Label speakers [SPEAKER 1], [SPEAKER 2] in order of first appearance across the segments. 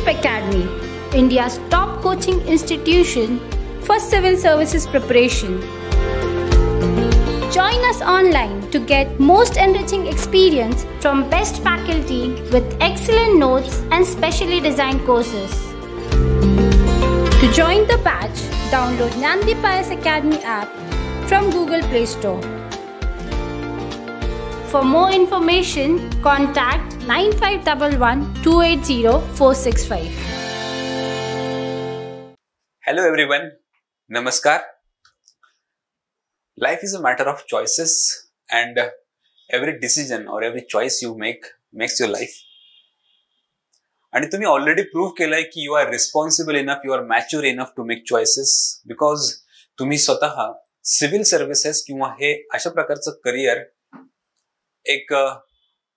[SPEAKER 1] Academy, India's top coaching institution for civil services preparation. Join us online to get most enriching experience from best faculty with excellent notes and specially designed courses. To join the batch, download Jnandeep IAS Academy app from Google Play Store. For more information, contact 9511 280 465.
[SPEAKER 2] Hello everyone, Namaskar. Life is a matter of choices, and every decision or every choice you make makes your life. आणि तुम्ही already prove केलंय की you are responsible enough, you are mature enough to make choices, because तुम्ही स्वतः civil services किंवा हे अशा प्रकारचं करिअर एक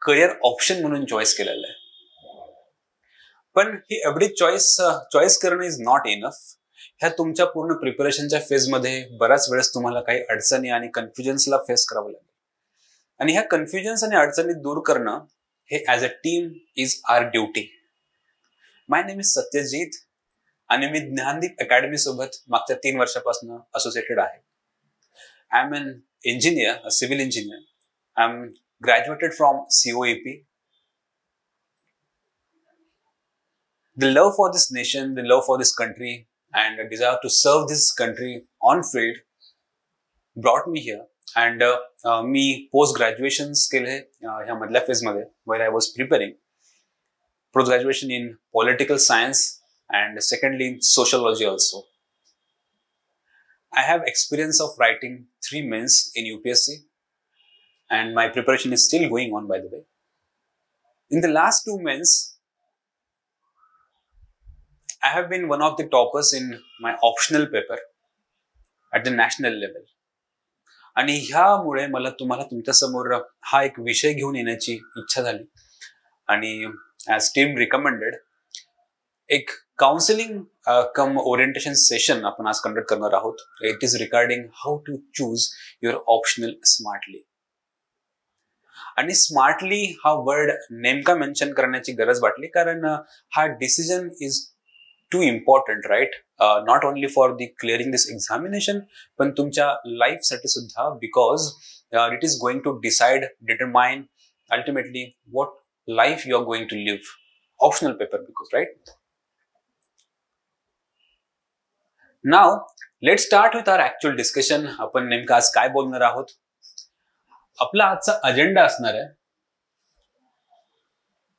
[SPEAKER 2] करिअर ऑप्शन म्हणून चॉईस केलेलं आहे. पण ही एवढी चॉईस करणं इज नॉट इनफ. ह्या तुमच्या पूर्ण प्रिपरेशनच्या फेजमध्ये बऱ्याच वेळेस तुम्हाला काही अडचणी आणि कन्फ्युजन्सला फेस करावं लागेल. आणि ह्या कन्फ्युजन्स आणि अडचणी दूर करणं हे as a team is our duty. My name is Satyajit आणि मी ज्ञानदीप अकॅडमी सोबत मागच्या 3 वर्षापासून असोसिएटेड आहे. I am an engineer, a civil engineer. I am graduated from COEP. The love for this nation, the love for this country, and a desire to serve this country on field brought me here. And me post-graduation केले ह्या मधल्या phase मध्ये, where I was preparing post-graduation in political science and secondly in sociology also. I have experience of writing 3 mains in UPSC. And my preparation is still going on, by the way. In the last 2 months, I have been one of the toppers in my optional paper at the national level. आणि ह्यामुळे मला तुम्हाला तुमच्या समोर हा एक विषय घेऊन येण्याची इच्छा झाली. आणि ॲज टीम रिकमेंडेड एक काउन्सिलिंग कम ओरिएंटेशन सेशन आपण आज कंडक्ट करणार आहोत. It is regarding how to choose your optional smartly. आणि स्मार्टली हा वर्ड नेमका मेन्शन करण्याची गरज वाटली, कारण हा decision is too important, right? Not only for the clearing this examination, पण तुमच्या लाईफसाठी सुद्धा, because it is going to determine ultimately what life you are going to live. Optional paper, because, right? Now let's start with our actual discussion. आपण नेमकं आज काय बोलणार आहोत? आपला आजचा अजेंडा असणार आहे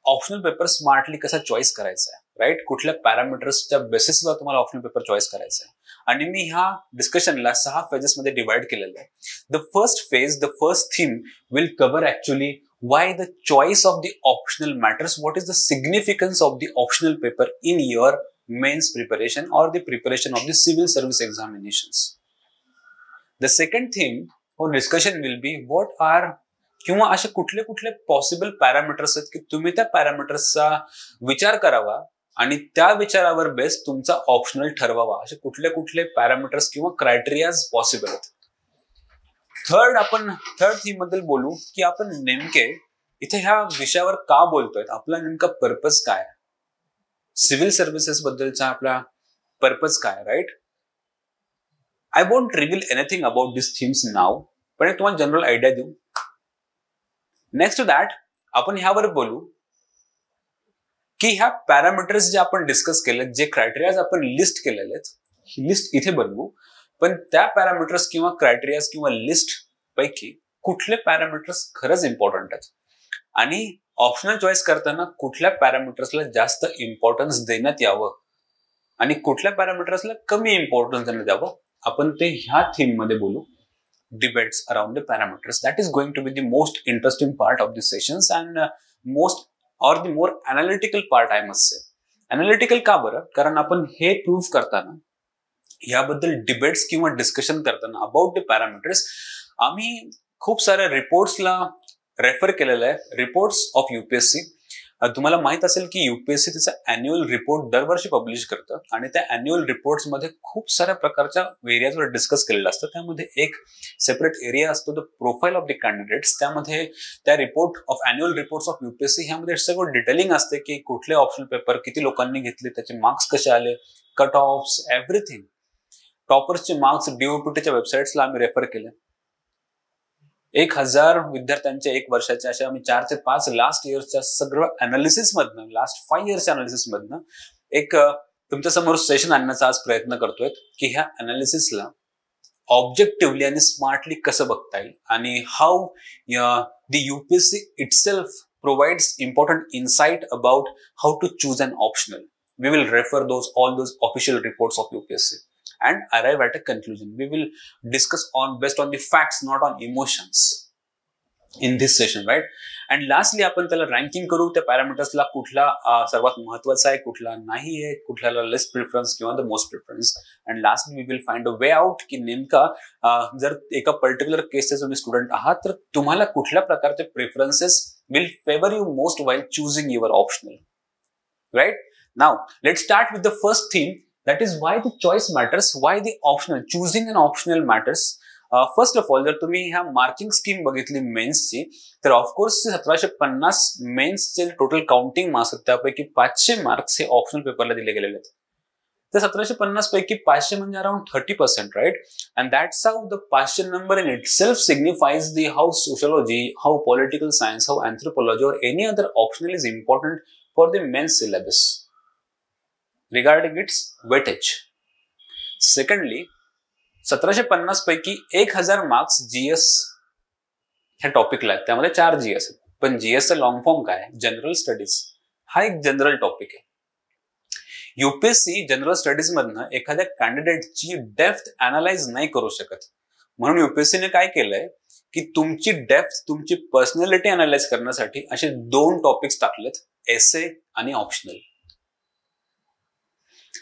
[SPEAKER 2] ऑप्शनल पेपर स्मार्टली कसा चॉईस करायचा आहे, राईट? कुठल्या पॅरामीटर्सच्या बेसिसवर तुम्हाला ऑप्शनल पेपर चॉईस करायचा आहे. आणि मी ह्या डिस्कशनला 6 फेजेस मध्ये डिवाइड केलेलं आहे. The first phase, the first theme will cover actually why the choice of the optional matters, what is the significance of the optional paper in your mains preparation or the preparation of the civil service examinations. The second theme for discussion will be what are किंवा असे कुठले कुठले possible parameters आहेत की तुम्ही त्या पॅरामीटर्सचा विचार करावा आणि त्या विचारावर बेस तुमचा ऑप्शनल ठरवावा. असे कुठले कुठले पॅरामीटर्स किंवा क्रायटेरियाज पॉसिबल आहेत. थर्ड थीम बद्दल बोलू की आपण नेमके इथे ह्या विषयावर का बोलतोय, आपला नेमका पर्पज काय, सिव्हिल सर्व्हिसेस बद्दलचा आपला पर्पज काय, right? I won't reveal anything about this themes नाव, पण तुम्हाला जनरल आयडिया देऊ. नेक्स्ट टू दॅट आपण ह्यावर बोलू की ह्या पॅरामीटर्स जे आपण डिस्कस केले, जे क्रायटेरियाज आपण लिस्ट केलेले आहेत, ही लिस्ट इथे बनवू. पण त्या पॅरामीटर्स किंवा क्रायटेरियाज किंवा लिस्ट पैकी कुठले पॅरामीटर्स खरंच इम्पॉर्टंट आहेत आणि ऑप्शनल चॉईस करताना कुठल्या पॅरामीटर्सला जास्त इम्पॉर्टन्स देण्यात यावं आणि कुठल्या पॅरामीटर्सला कमी इम्पॉर्टन्स देण्यात यावं, आपण ते ह्या थीम मध्ये बोलू. Debates around the parameters. That is going to be the most interesting part of the sessions and the more analytical part, I must say. Analytical का बरं? कारण आपण हे प्रूव्ह करताना, याबद्दल डिबेट्स किंवा डिस्कशन करताना अबाउट द पॅरामीटर्स आम्ही खूप साऱ्या रिपोर्ट्सला रेफर केलेलं आहे. रिपोर्ट्स ऑफ UPSC तुम्हाला माहित असेल की युपीएससी त्याचा अॅन्युअल रिपोर्ट दरवर्षी पब्लिश करतं आणि त्या अॅन्युअल रिपोर्ट्समध्ये खूप साऱ्या प्रकारच्या एरियाजवर डिस्कस केलेलं असतं. त्यामध्ये एक सेपरेट एरिया असतो the profile of the candidates. त्यामध्ये त्या report of annual reports of UPSC ह्यामध्ये सगळं डिटेलिंग असते की कुठले ऑप्शनल पेपर किती लोकांनी घेतले, त्याचे मार्क्स कसे आले, कट ऑफ्स, एव्हरीथिंग. टॉपर्सचे मार्क्स डीओपीटीच्या वेबसाईट्सला आम्ही रेफर केले. 1000 विद्यार्थ्यांचे 1 वर्षाचे अशा आम्ही 4 ते 5 लास्ट इयर्सच्या सगळं अनालिसिस मधनं, लास्ट 5 इयर्सच्या अनालिसिस मधनं एक तुमच्या समोर सेशन आणण्याचा आज प्रयत्न करतोय की ह्या अनालिसिसला ऑब्जेक्टिव्हली आणि स्मार्टली कसं बघता येईल आणि how the UPSC itself provides important insight about how to choose an optional. We will refer all those official reports of UPSC and arrive at a conclusion. We will discuss based on the facts, not on emotions in this session, right? And lastly, आपण त्याला ranking करू, त्या पॅरामीटर्सला कुठला सर्वात महत्वाचा आहे, कुठला नाही आहे, कुठल्याला लेस प्रिफरन्स किंवा the most preference. And lastly we will find a way out की नेमका जर एका पर्टिक्युलर केसचे तुम्ही स्टुडंट आहात तर तुम्हाला कुठल्या प्रकारचे preferences will favour you most while choosing your optional, right? Now, let's start with the first theme, that is why the choice matters, why the optional, choosing an optional matters. First of all, जर तुम्ही ह्या marking scheme बघितली मेन्सची तर of course 1750 मेन्सचे total counting marks आहेत त्यापैकी 500 marks हे optional पेपरला दिले गेलेले आहेत. तर 1750 पैकी 500 म्हणजे around 30%, right? And that's how the 500 number in itself signifies the how sociology, how political science, how anthropology or any other optional is important for the mains syllabus regarding its weightage. Secondly, 1750 पैकी 1000 marks GS ह्या टॉपिकला आहेत. त्यामध्ये 4 GS आहेत. पण जीएसचा long form काय? General studies. हा एक general topic आहे. युपीएससी जनरल स्टडीज मधनं एखाद्या कॅन्डिडेटची डेप्थ अनालाइज नाही करू शकत. म्हणून युपीएससीने काय केलंय की तुमची डेप्थ, तुमची पर्सनॅलिटी अनालाइज करण्यासाठी असे 2 टॉपिक्स टाकलेत, एसे आणि ऑप्शनल.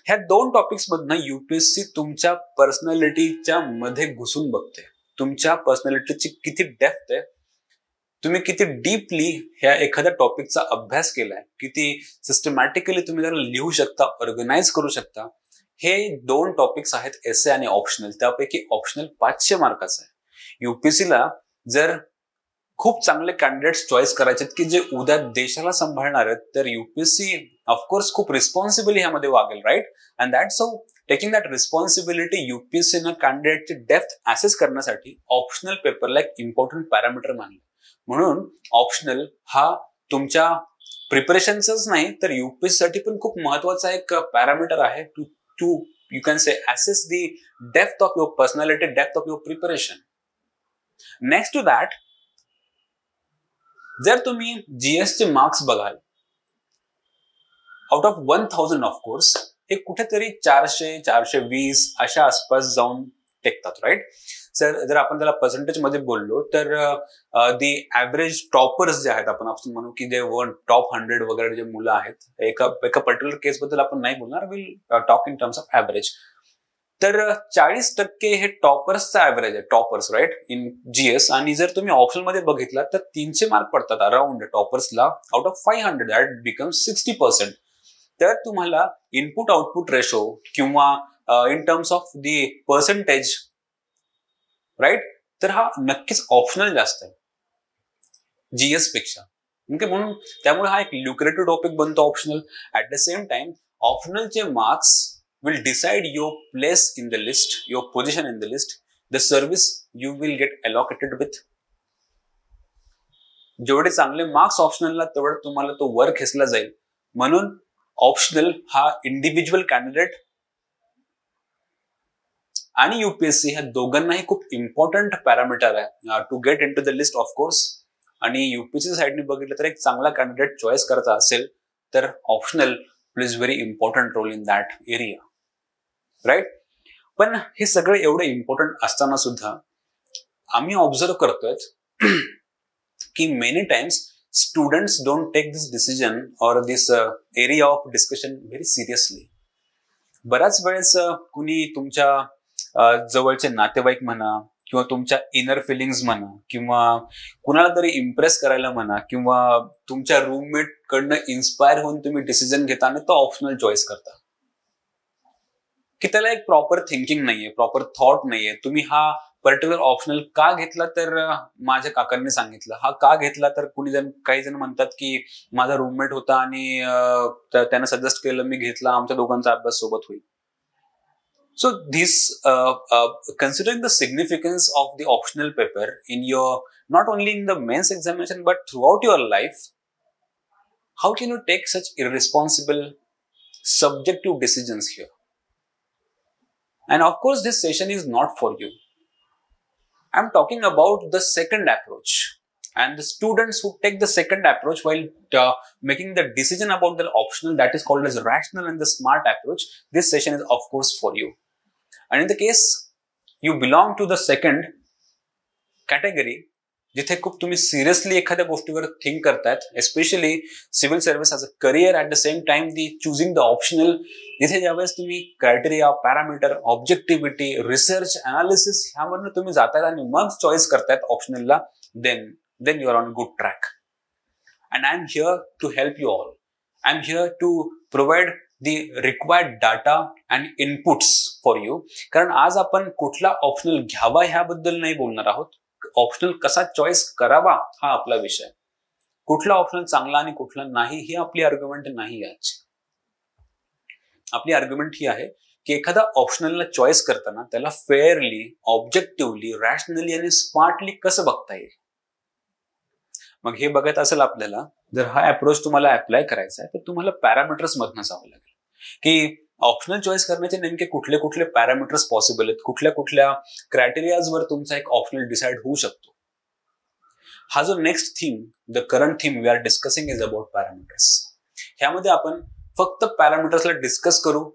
[SPEAKER 2] ह्या 2 टॉपिक्स मधनं युपीएससी तुमच्या पर्सनॅलिटीच्या मध्ये घुसून बघते. तुमच्या पर्सनॅलिटीची किती डेप्थ आहे, तुम्ही किती डीपली ह्या एखाद्या टॉपिकचा अभ्यास केलाय, किती सिस्टमॅटिकली तुम्ही त्याला लिहू शकता, ऑर्गनाइज करू शकता. हे 2 टॉपिक्स आहेत एसे आणि ऑप्शनल. त्यापैकी ऑप्शनल 500 मार्काचा आहे. युपीएससीला जर खूप चांगले कॅन्डिडेट्स चॉईस करायचे की जे उद्या देशाला सांभाळणार आहेत तर युपीएससी ऑफकोर्स खूप रिस्पॉन्सिबली ह्यामध्ये वागेल, right? And that's how taking that responsibility युपीएससीनं कॅन्डिडेटची डेप्थ ऍसेस करण्यासाठी ऑप्शनल पेपरला एक इम्पॉर्टंट पॅरामीटर मानलं. म्हणून ऑप्शनल हा तुमच्या प्रिपरेशनच नाही तर युपीएससीसाठी पण खूप महत्वाचा एक पॅरामीटर आहे to you can say assess the depth of your personality, depth of your preparation. Next to that, जर तुम्ही जीएसचे मार्क्स बघाल आउट ऑफ 1000 ऑफकोर्स हे कुठेतरी 400-420 अशा आसपास जाऊन टेकतात, राईट? जर आपण त्याला पर्सेंटेज मध्ये बोललो तर दी ऍव्हरेज टॉपर्स जे आहेत, आपण म्हणू की जे टॉप 100 वगैरे जे मुलं आहेत, एका पर्टिक्युलर केस बद्दल आपण नाही बोलणार, will talk in terms of average. तर 40% हे टॉपर्सचा ऍव्हरेज आहे, टॉपर्स, राईट, इन जीएस. आणि जर तुम्ही ऑप्शनल मध्ये बघितला तर 300 मार्क पडतात अराउंड टॉपर्सला आउट ऑफ 500. That becomes 60%. तर तुम्हाला इनपुट आउटपुट रेशो किंवा in terms of the percentage, right, तर हा नक्कीच ऑप्शनल जास्त आहे जीएस पेक्षा. म्हणून त्यामुळे हा एक ल्युक्रेटिव्ह टॉपिक बनतो optional. At the same time ऑप्शनलचे marks will decide your place in the list, your position in the list, the service you will get allocated with. जेवढे चांगले मार्क्स ऑप्शनलला तेवढं तुम्हाला तो वर खेचला जाईल. म्हणून ऑप्शनल हा इंडिव्हिज्युअल कॅन्डिडेट आणि युपीएससी ह्या दोघांनाही खूप इम्पॉर्टंट पॅरामीटर आहे to get in to the list of course. आणि युपीएससी साईडने बघितलं तर एक चांगला कॅन्डिडेट चॉईस करायचा असेल तर optional plays very important role in that area, right? पण हे सगळं एवढं इम्पॉर्टंट असताना सुद्धा आम्ही ऑब्झर्व करतोय की many times students don't take this decision or this area of discussion very seriously. बऱ्याच वेळेस कुणी तुमच्या जवळचे नातेवाईक म्हणा किंवा तुमच्या इनर फिलिंग्स म्हणा, किंवा कुणाला तरी इम्प्रेस करायला म्हणा, किंवा तुमच्या रूममेट कडनं इन्स्पायर होऊन तुम्ही डिसिजन घेताना तो ऑप्शनल चॉईस करता, की त्याला एक प्रॉपर थिंकिंग नाहीये, प्रॉपर थॉट नाहीये. तुम्ही हा पर्टिक्युलर ऑप्शनल का घेतला, तर माझ्या काकांनी सांगितलं. हा का घेतला, तर काही जण म्हणतात की माझा रूममेट होता आणि त्यानं सजेस्ट केलं, मी घेतला, आमच्या दोघांचा अभ्यास सोबत होईल. So this, considering the significance of the optional paper in your, not only in the mains examination but throughout your life, how can you take such irresponsible subjective decisions here? And of course, this session is not for you. I'm talking about the second approach, and the students who take the second approach while making the decision about the optional, that is called as rational and the smart approach. This session is of course for you. And in the case you belong to the second category, जिथे खूप तुम्ही seriously एखाद्या गोष्टीवर think करतायत, especially civil service as a career, at the same time the चुझिंग the optional, जिथे ज्यावेळेस तुम्ही criteria, parameter, ऑब्जेक्टिव्हिटी, research, analysis ह्यामधून तुम्ही जातायत आणि मग चॉईस करतायत ऑप्शनलला, then you are on good track. And I am here to help you all. I am here to provide the required data and inputs for you. कारण आज आपण कुठला ऑप्शनल घ्यावा ह्याबद्दल नाही बोलणार आहोत. ऑप्शनल कसा चॉईस करावा हा आपला विषय. कुठला ऑप्शनल चांगला आणि कुठला नाही ही आपली आर्ग्युमेंट नाही आहे. आपली आर्ग्युमेंट ही आहे की एखादा ऑप्शनलला चॉईस करताना त्याला फेअरली, ऑब्जेक्टिव्हली, रॅशनली आणि स्मार्टली कसं बघता येईल. मग हे बघत असेल आपल्याला, जर हा अप्रोच तुम्हाला अप्लाय करायचा आहे तर तुम्हाला पॅरामीटर्स मधनं जावं लागेल की ऑप्शनल चॉईस करण्याचे नेमके कुठले कुठले पॅरामीटर्स पॉसिबल आहेत, कुठल्या कुठल्या क्रायटेरियाजवर तुमचा एक ऑप्शनल डिसाइड होऊ शकतो. हा जो next theme, the current theme we are discussing is about parameters. ह्यामध्ये आपण फक्त पॅरामीटर्सला डिस्कस करू,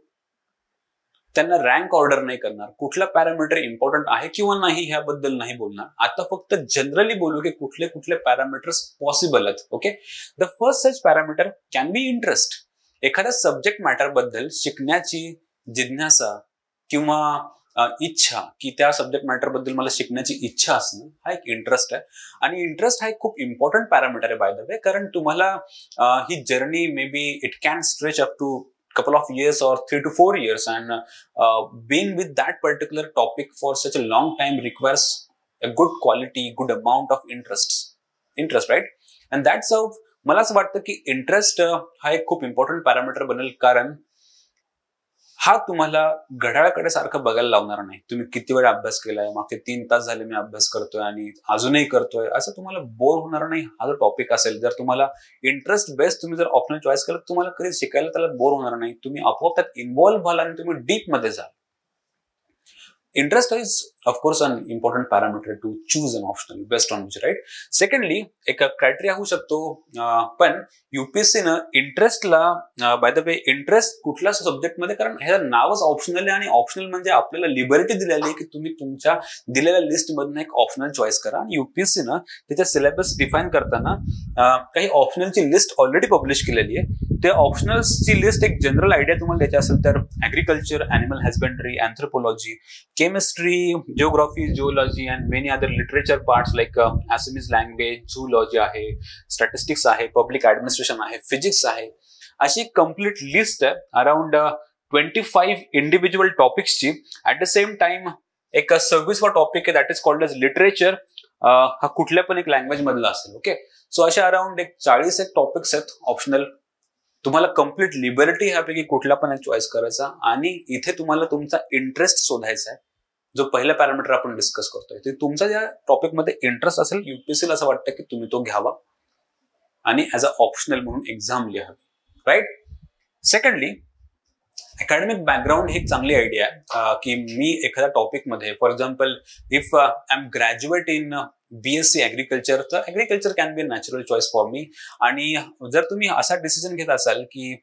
[SPEAKER 2] त्यांना रँक ऑर्डर नाही करणार, कुठला पॅरामीटर इम्पॉर्टंट आहे किंवा नाही ह्याबद्दल नाही बोलणार. आता फक्त जनरली बोलू की कुठले कुठले पॅरामीटर्स पॉसिबल आहेत. Okay, the first such parameter can be interest. एखाद्या सब्जेक्ट मॅटर बद्दल शिकण्याची जिज्ञासा किंवा इच्छा, की त्या सब्जेक्ट मॅटर बद्दल मला शिकण्याची इच्छा असणं, हा एक इंटरेस्ट आहे. आणि इंटरेस्ट हा एक खूप इम्पॉर्टंट पॅरामीटर आहे बाय द वे, कारण तुम्हाला ही journey maybe it can stretch up to couple of years or 3 to 4 years, and being with that particular topic for such a long time requires a good quality, good amount of interest, right? And that's how मला असं वाटतं की interest हा एक खूप important parameter बनेल, कारण हा तुम्हाला घड्याळाकडे सारखं बघायला लावणार नाही. तुम्ही किती वेळ अभ्यास केलाय, मागचे 3 तास झाले मी अभ्यास करतोय आणि अजूनही करतोय, असं तुम्हाला बोर होणार नाही. हा जो टॉपिक असेल, जर तुम्हाला इंटरेस्ट बेस्ड तुम्ही जर ऑप्शनल चॉईस केलं, तुम्हाला कधी शिकायला त्याला बोर होणार नाही. तुम्ही आपोआप त्यात इन्व्हॉल्व्ह व्हाल आणि तुम्ही डीप मध्ये जाल. Interest is of course an important parameter to choose an optional based on which, right? Secondly, एक क्रायटेरिया होऊ शकतो, पण UPSC न इंटरेस्टला, बाय द वे इंटरेस्ट कुठल्या सब्जेक्ट मध्ये, कारण ह्याचं नावच ऑप्शनल आहे आणि ऑप्शनल म्हणजे आपल्याला लिबर्टी दिलेली आहे की तुम्ही तुमच्या दिलेल्या लिस्ट मधून एक ऑप्शनल चॉईस करा. आणि UPSC न त्याच्या सिलेबस डिफाईन करताना काही ऑप्शनलची लिस्ट ऑलरेडी पब्लिश केलेली आहे. त्या ऑप्शनल्सची लिस्ट एक जनरल आयडिया तुम्हाला द्यायची असेल तर agriculture, animal husbandry, anthropology, chemistry, geography, zoology and many other literature parts like Assamese language, zoology आहे, statistics आहे, public administration आहे, physics आहे. अशी कंप्लीट लिस्ट आहे अराउंड 25 इंडिव्हिज्युअल टॉपिक्सची. ऍट द सेम टाइम एक 26वा टॉपिक आहे, that is called as literature. हा कुठल्या पण एक लँग्वेज मधला असेल. ओके, सो अशा अराउंड एक 40 एक टॉपिक्स आहेत ऑप्शनल. तुम्हाला कम्प्लीट लिबर्टी ह्यापैकी कुठला पण एक चॉईस करायचा आणि इथे तुम्हाला तुमचा इंटरेस्ट शोधायचा आहे. जो पहिला पॅरामीटर आपण डिस्कस करतोय ते तुमचा ज्या टॉपिकमध्ये इंटरेस्ट असेल, UPSCला असं वाटतं की तुम्ही तो घ्यावा आणि ॲज अ ऑप्शनल म्हणून एक्झाम लिहावी, राईट? सेकंडली, अकॅडमिक बॅकग्राऊंड ही एक चांगली आयडिया आहे की मी एखाद्या टॉपिकमध्ये, for example if I am graduate in BSc agriculture, तर agriculture can be a natural choice for me. आणि जर तुम्ही असा डिसिजन घेत असाल की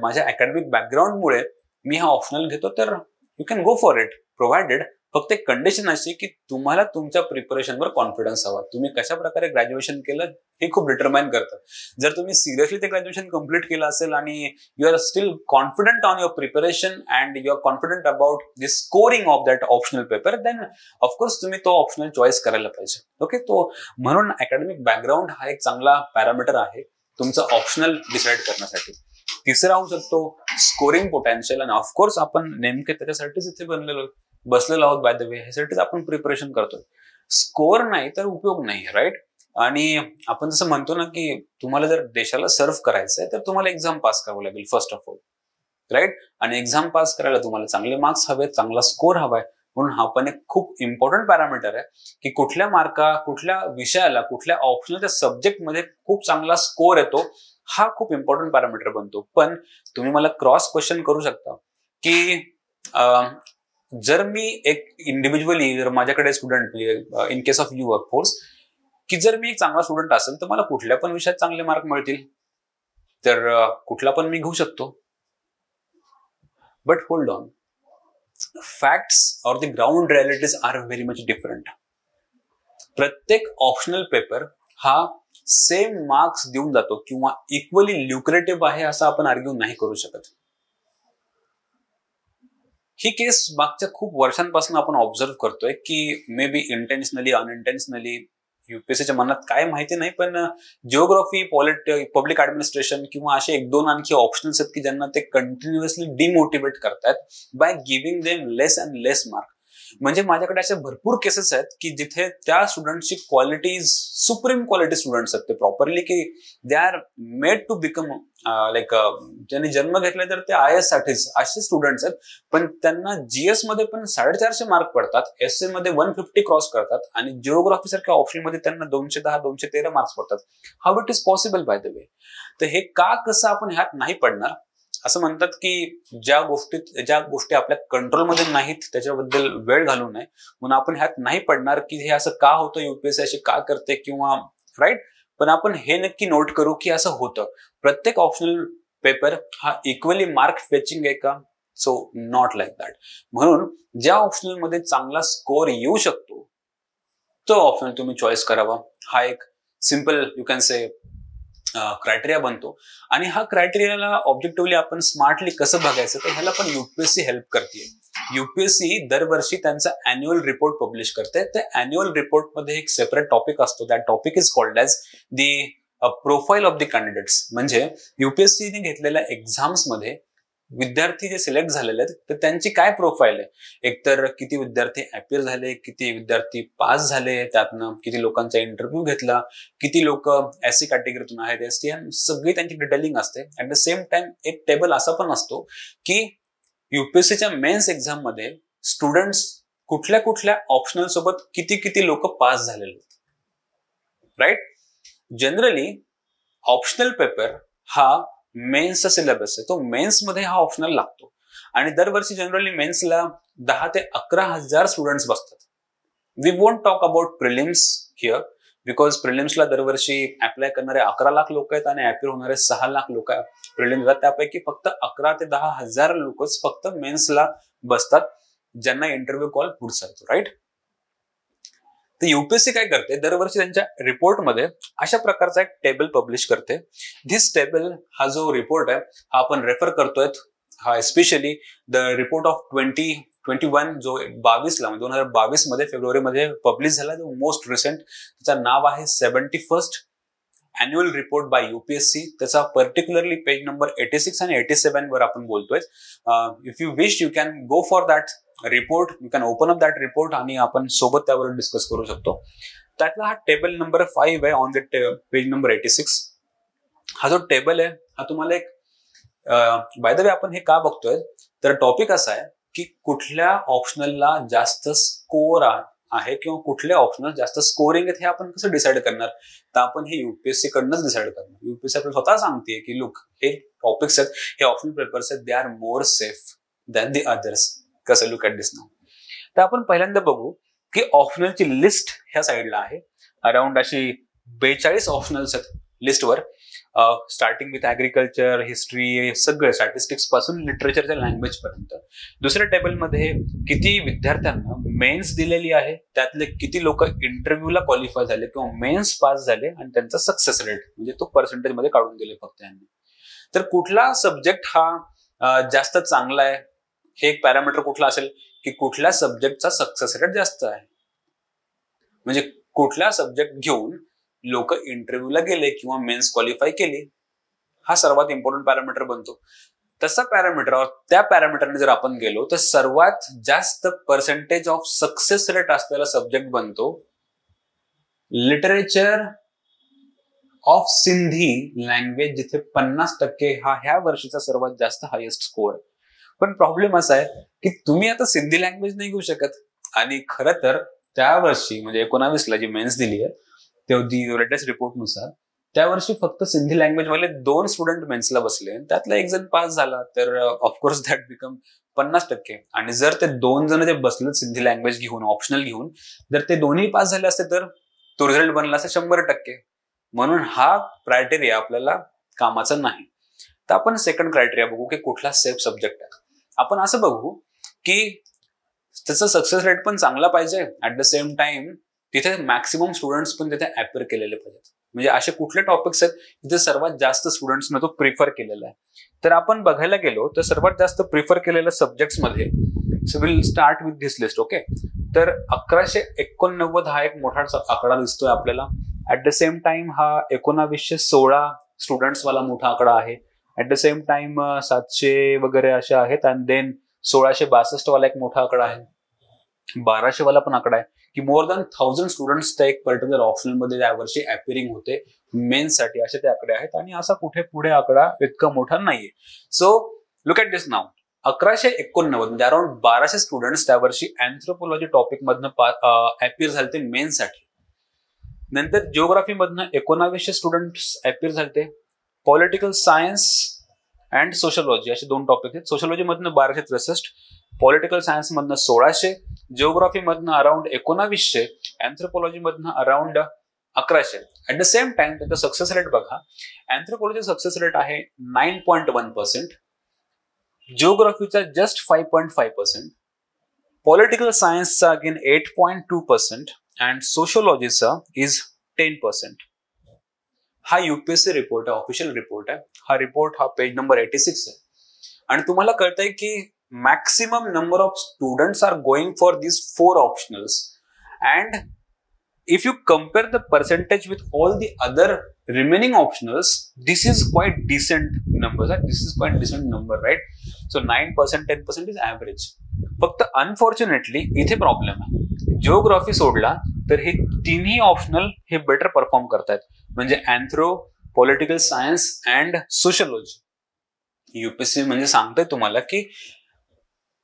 [SPEAKER 2] माझ्या अकॅडमिक बॅकग्राऊंडमुळे मी हा ऑप्शनल घेतो, तर you can go for it, provided फक्त एक कंडिशन अशी की तुम्हाला तुमच्या प्रिपरेशनवर कॉन्फिडन्स हवा. तुम्ही कशा प्रकारे ग्रॅज्युएशन केलं हे खूप डिटरमाइन करतं. जर तुम्ही सिरियसली ते ग्रॅज्युएशन कम्प्लीट केलं असेल आणि you are still confident on your preparation and you are confident about the scoring of that optional paper, then of course तुम्ही तो ऑप्शनल चॉईस करायला पाहिजे. ओके, तो म्हणून अकॅडमिक बॅकग्राऊंड हा एक चांगला पॅरामीटर आहे तुमचं ऑप्शनल डिसाईड करण्यासाठी. तिसरा होऊ शकतो स्कोरिंग पोटेन्शियल, आणि ऑफकोर्स आपण नेमके त्याच्यासाठीच इथे बसलेलो आहोत. बाय द वे, ह्यासाठीच आपण प्रिपरेशन करतोय. स्कोर नाही तर उपयोग नाही, राईट. आणि आपण जसं म्हणतो ना की तुम्हाला जर देशाला सर्व्ह करायचंय तर तुम्हाला एक्झाम पास करावं लागेल फर्स्ट ऑफ ऑल, राईट. आणि एक्झाम पास करायला तुम्हाला चांगले मार्क्स हवेत, चांगला स्कोर हवाय. म्हणून हा पण एक खूप इम्पॉर्टंट पॅरामीटर आहे की कुठल्या कुठल्या विषयाला, कुठल्या ऑप्शनल सब्जेक्टमध्ये खूप चांगला स्कोर येतो, हा खूप इम्पॉर्टंट पॅरामीटर बनतो. पण तुम्ही मला क्रॉस क्वेश्चन करू शकता की जर मी एक इंडिव्हिज्युअली, जर माझ्याकडे student in case of you of course, की जर मी एक चांगला स्टुडंट असेल तर मला कुठल्या पण विषयात चांगले मार्क मिळतील, तर कुठला पण मी घेऊ शकतो. But hold on, facts or the ground realities are very much different. प्रत्येक ऑप्शनल पेपर हा सेम मार्क्स देऊन जातो किंवा इक्वली ल्युक्रेटिव्ह आहे असं आपण आर्ग्यू नाही करू शकत. ही केस मागच्या खूप वर्षांपासून आपण ऑब्झर्व करतोय की मे बी इंटेन्शनली अनइंटेन्शनली युपीएससीच्या मनात काय माहिती नाही, पण जिओग्राफी, पब्लिक ऍडमिनिस्ट्रेशन किंवा असे एक दोन आणखी ऑप्शन्स आहेत की ज्यांना ते कंटिन्युअसली डिमोटिवेट करतायत by giving them less and less mark. म्हणजे माझ्याकडे अशा भरपूर केसेस आहेत की जिथे त्या स्टुडंटची क्वालिटीज सुप्रीम क्वालिटी स्टुडंट्स आहेत, ते प्रॉपरली की they are made to become like, ज्यांनी जन्म घेतला तर ते IAS साठीच असे स्टुडंट्स आहेत, पण त्यांना जीएस मध्ये पण 450 मार्क पडतात, एसए मध्ये 150 क्रॉस करतात आणि जिओग्राफी सारख्या ऑप्शन मध्ये त्यांना 210, 213 मार्क्स पडतात. How it is possible by the वे? तर हे कसं आपण ह्यात नाही पडणार? असं म्हणतात की ज्या गोष्टी आपल्या कंट्रोलमध्ये नाहीत त्याच्याबद्दल वेळ घालू नये, म्हणून आपण ह्यात नाही पडणार की हे असं का होतं, युपीएससी अशी का करते किंवा, राईट. पण आपण हे नक्की नोट करू की असं होतं. प्रत्येक ऑप्शनल पेपर हा इक्वली मार्क फेचिंग आहे का? So not like that. म्हणून ज्या ऑप्शनल मध्ये चांगला स्कोर येऊ शकतो तो ऑप्शनल तुम्ही चॉईस करावा. हा एक simple you can say criteria बनतो. आणि हा क्रायटेरियाला ऑब्जेक्टिव्हली आपण स्मार्टली कसं बघायचं तर ह्याला पण युपीएससी हेल्प करते. युपीएससी दरवर्षी त्यांचा अॅन्युअल रिपोर्ट पब्लिश करते. त्या अॅन्युअल रिपोर्ट मध्ये एक सेपरेट टॉपिक असतो. That topic is called as the profile of the candidates. म्हणजे युपीएससीने घेतलेल्या एक्झाम्स मध्ये विद्यार्थी जे सिलेक्ट झालेले आहेत तर त्यांची काय प्रोफाईल आहे, एकतर किती विद्यार्थी अपियर झाले, किती विद्यार्थी पास झाले, त्यातनं किती लोकांचा इंटरव्ह्यू घेतला, किती लोक एससी कॅटेगरीतून आहेत, एसटी, सगळी त्यांची डिटेलिंग असते. ऍट द सेम टाइम एक टेबल असा पण असतो की युपीएससीच्या मेन्स एक्झाम मध्ये स्टुडंट्स कुठल्या ऑप्शनल सोबत किती लोक पास झालेले आहेत, राईट. जनरली ऑप्शनल पेपर हा मेन्सचा सिलेबस आहे, तो मेन्स मध्ये हा ऑप्शनल लागतो आणि दरवर्षी जनरली मेन्सला 10,000 ते 11,000 स्टुडंट्स बसतात. We won't talk about prelims here because प्रिलिम्सला दरवर्षी अप्लाय करणारे 11 लाख लोक आहेत आणि अपियर होणारे 6 लाख लोक प्रिलिम्सला. त्यापैकी फक्त 11 ते 10,000 लोकच फक्त मेन्सला बसतात ज्यांना इंटरव्ह्यू कॉल पुढचा येतो, राईट. तर युपीएससी काय करते, दरवर्षी त्यांच्या रिपोर्टमध्ये अशा प्रकारचा एक टेबल पब्लिश करते. धिस टेबल, हा जो रिपोर्ट आहे हा आपण रेफर करतोय, हा एस्पेशली द रिपोर्ट ऑफ 2021 जो 2022 मध्ये फेब्रुवारीमध्ये पब्लिश झाला, जो मोस्ट रिसेंट. त्याचं नाव आहे 71st annual report by UPSC. त्याचा पर्टिक्युलरली पेज नंबर 86 आणि 87 वर आपण बोलतोय. If you wish you can go for that report, you can open up that report आणि आपण सोबत त्यावर डिस्कस करू शकतो. त्यातला हा टेबल नंबर 5 आहे ऑन द पेज नंबर 86. हा जो टेबल आहे हा तुम्हाला एक, बाय द वे आपण हे का बघतोय तर टॉपिक असा आहे की कुठल्या ऑप्शनलला जास्त स्कोर आहे किंवा कुठल्या ऑप्शनल जास्त स्कोरिंग आहेत हे आपण कसं डिसाईड करणार, तर आपण हे युपीएससी कडनंच डिसाईड करणार. युपीएससी आपल्याला स्वतः सांगते की लुक, हे टॉपिक्स आहेत, हे ऑप्शनल पेपर्स आहेत, they are more safe than the others. कसं लुक ॲट दिस नाव. तर आपण पहिल्यांदा बघू की ऑप्शनलची लिस्ट ह्या साईडला आहे. अराउंड अशी 42 ऑप्शनल्स आहेत लिस्टवर. स्टार्टिंग विथ ऍग्रिकल्चर, हिस्ट्री, सगळं स्टॅटिस्टिक्स पासून लिटरेचरच्या लँग्वेज पर्यंत. दुसऱ्या टेबलमध्ये किती विद्यार्थ्यांना मेन्स दिलेली आहे, त्यातले किती लोक इंटरव्ह्यूला क्वालिफाय झाले किंवा मेन्स पास झाले आणि त्यांचा सक्सेस रेट म्हणजे तो पर्सेंटेज मध्ये काढून दिले फक्त यांनी. तर कुठला सब्जेक्ट हा जास्त चांगला आहे हे एक पॅरामीटर कुठला असेल की कुठल्या सब्जेक्टचा सक्सेस रेट जास्त आहे. म्हणजे कुठला सब्जेक्ट घेऊन लोक इंटरव्ह्यूला गेले किंवा मेन्स क्वालिफाय केली, हा सर्वात इम्पॉर्टंट पॅरामीटर बनतो. तसा पॅरामीटर, त्या पॅरामीटरने जर आपण गेलो तर सर्वात जास्त पर्सेंटेज ऑफ सक्सेस रेट असलेला सब्जेक्ट बनतो लिटरेचर ऑफ सिंधी लँग्वेज, जिथे 50% हा ह्या वर्षीचा सर्वात जास्त हायेस्ट स्कोअर. पण प्रॉब्लेम असा आहे की तुम्ही आता सिंधी लँग्वेज नाही घेऊ शकत. आणि खरं तर त्या वर्षी म्हणजे 19ला जी मेन्स दिली आहे तेव्हा लेटेस्ट रिपोर्टनुसार त्या वर्षी फक्त सिंधी लँग्वेज वाले 2 स्टुडंट मेन्सला बसले, त्यातला एक जण पास झाला. तर ऑफकोर्स दॅट बिकम 50%. आणि जर ते 2 जण जे बसले सिंधी लँग्वेज घेऊन, ऑप्शनल घेऊन, जर ते दोन्ही पास झाले असते तर तो रिझल्ट बनला असता 100%. म्हणून हा क्रायटेरिया आपल्याला कामाचा नाही. तर आपण सेकंड क्रायटेरिया बघू की कुठला सेफ सब्जेक्ट आहे. आपण असं बघू की त्याचा सक्सेस रेट पण चांगला पाहिजे, ऍट द सेम टाइम तिथे मॅक्सिमम स्टुडंट्स पण तिथे अपिअर केलेले पाहिजेत. म्हणजे असे कुठले टॉपिक्स आहेत जिथे सर्वात जास्त स्टुडंट्सने तो प्रिफर केलेला आहे. तर आपण बघायला गेलो तर सर्वात जास्त प्रिफर केलेल्या सब्जेक्ट्स मध्ये will start with this list. Okay, तर 1189 हा एक मोठा आकडा दिसतोय आपल्याला. ऍट द सेम टाइम हा 1916 स्टुडंट्स वाला मोठा आकडा आहे. ऍट द सेम टाइम 700 वगैरे असे आहेत. आणि देन 1662 वाला एक मोठा आकडा आहे. 1200 वाला पण आकडा आहे की मोर दॅन 1000 स्टुडंट्स त्या एक पर्टिक्युलर ऑप्शनल मध्ये यावर्षी अपिअरिंग होते मेन्स साठी, असे ते आकडे आहेत. आणि असा कुठे पुढे आकडा इतका मोठा नाहीये. सो लुक ॲट दिस नाव. 1189 म्हणजे अराउंड 1200 स्टुडंट्स त्यावर्षी अँथ्रोपॉलॉजी टॉपिक मधनं अपिअर झाले मेन्स साठी. नंतर जिओग्राफी मधनं 1900 स्टुडंट्स अपिअर झाले. पॉलिटिकल सायन्स अँड सोशलॉजी असे 2 टॉपिक आहेत. सोशलॉजी मधनं 1263, पॉलिटिकल सायन्स मधनं 1600, जिओग्राफी मधनं अराउंड 1900, अँथ्रोपॉलॉजी मधनं around 1100. At the same time त्यांचा सक्सेस रेट बघा. अँथ्रोपॉलॉजी सक्सेस रेट आहे 9.1%, जिओग्राफीचा जस्ट 5.5%, पॉलिटिकल सायन्सचा अगेन 8.2% अँड सोशलॉजीचा इज 10%. हा UPSC रिपोर्ट आहे, ऑफिशियल रिपोर्ट आहे. हा रिपोर्ट हा पेज नंबर 86 आहे. आणि तुम्हाला कळतंय की maximum number of students are going for this 4 optionals. And if you compare the percentage with all the other remaining optionals, this is quite decent number. This is quite decent number, right? So 9%, 10% is average. फक्त unfortunately इथे problem आहे. Geography सोडला तर हे तिन्ही optional हे better perform करतायत. म्हणजे anthro, political science and sociology. UPSC म्हणजे सांगतोय तुम्हाला की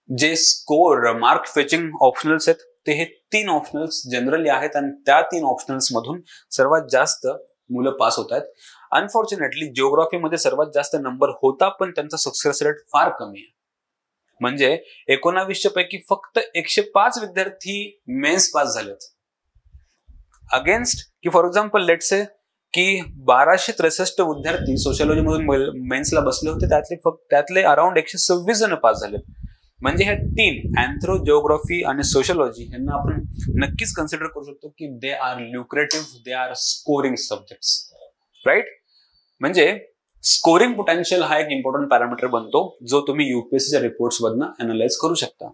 [SPEAKER 2] जे स्कोर मार्क फेचिंग ऑप्शनल्स आहेत ते हे 3 ऑप्शनल्स जनरली आहेत. आणि त्या 3 ऑप्शनल्स मधून सर्वात जास्त मुलं पास होत आहेत. अनफॉर्च्युनेटली जिओग्राफीमध्ये सर्वात जास्त नंबर होता पण त्यांचा सक्सेस रेट फार कमी आहे. म्हणजे 1900 पैकी फक्त 105 विद्यार्थी मेन्स पास झालेत. अगेन्स्ट की फॉर एक्झाम्पल लेट्स से की 1263 विद्यार्थी सोशियोलॉजी मधून मेन्सला बसले होते, त्यातले अराउंड 126 जण पास झाले. म्हणजे हे 3 अँथ्रो, जिओग्राफी आणि सोशियोलॉजी यांना आपण नक्कीच कन्सिडर करू शकतो की they are lucrative, they are scoring subjects, right? म्हणजे स्कोरिंग पोटेन्शियल हा एक इम्पॉर्टंट पॅरामीटर बनतो जो तुम्ही UPSCच्या रिपोर्ट्स मधनं अनालाइज करू शकता.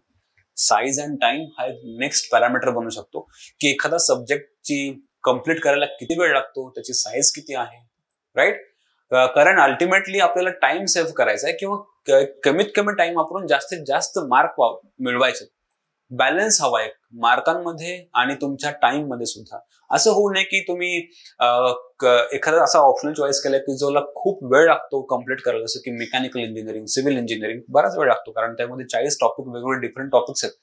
[SPEAKER 2] साईज अँड टाइम हा एक नेक्स्ट पॅरामीटर बनू शकतो की एखादा सब्जेक्टची कंप्लीट करायला किती वेळ लागतो, त्याची साईज किती आहे, राईट? कारण अल्टिमेटली आपल्याला टाइम सेव्ह करायचा आहे किंवा कमीत कमी टाइम वापरून जास्तीत जास्त मार्क मिळवायचे. बॅलन्स हवा आहे मार्कांमध्ये आणि तुमच्या टाइम मध्ये सुद्धा. असं होऊ नये की तुम्ही एखादा असा ऑप्शनल चॉईस केलाय की जोला खूप वेळ लागतो कम्प्लीट करायला, जसं की मेकॅनिकल इंजिनिअरिंग, सिव्हिल इंजिनिअरिंग, बराच वेळ लागतो कारण त्यामध्ये 40 टॉपिक वेगवेगळे डिफरंट टॉपिक्स आहेत.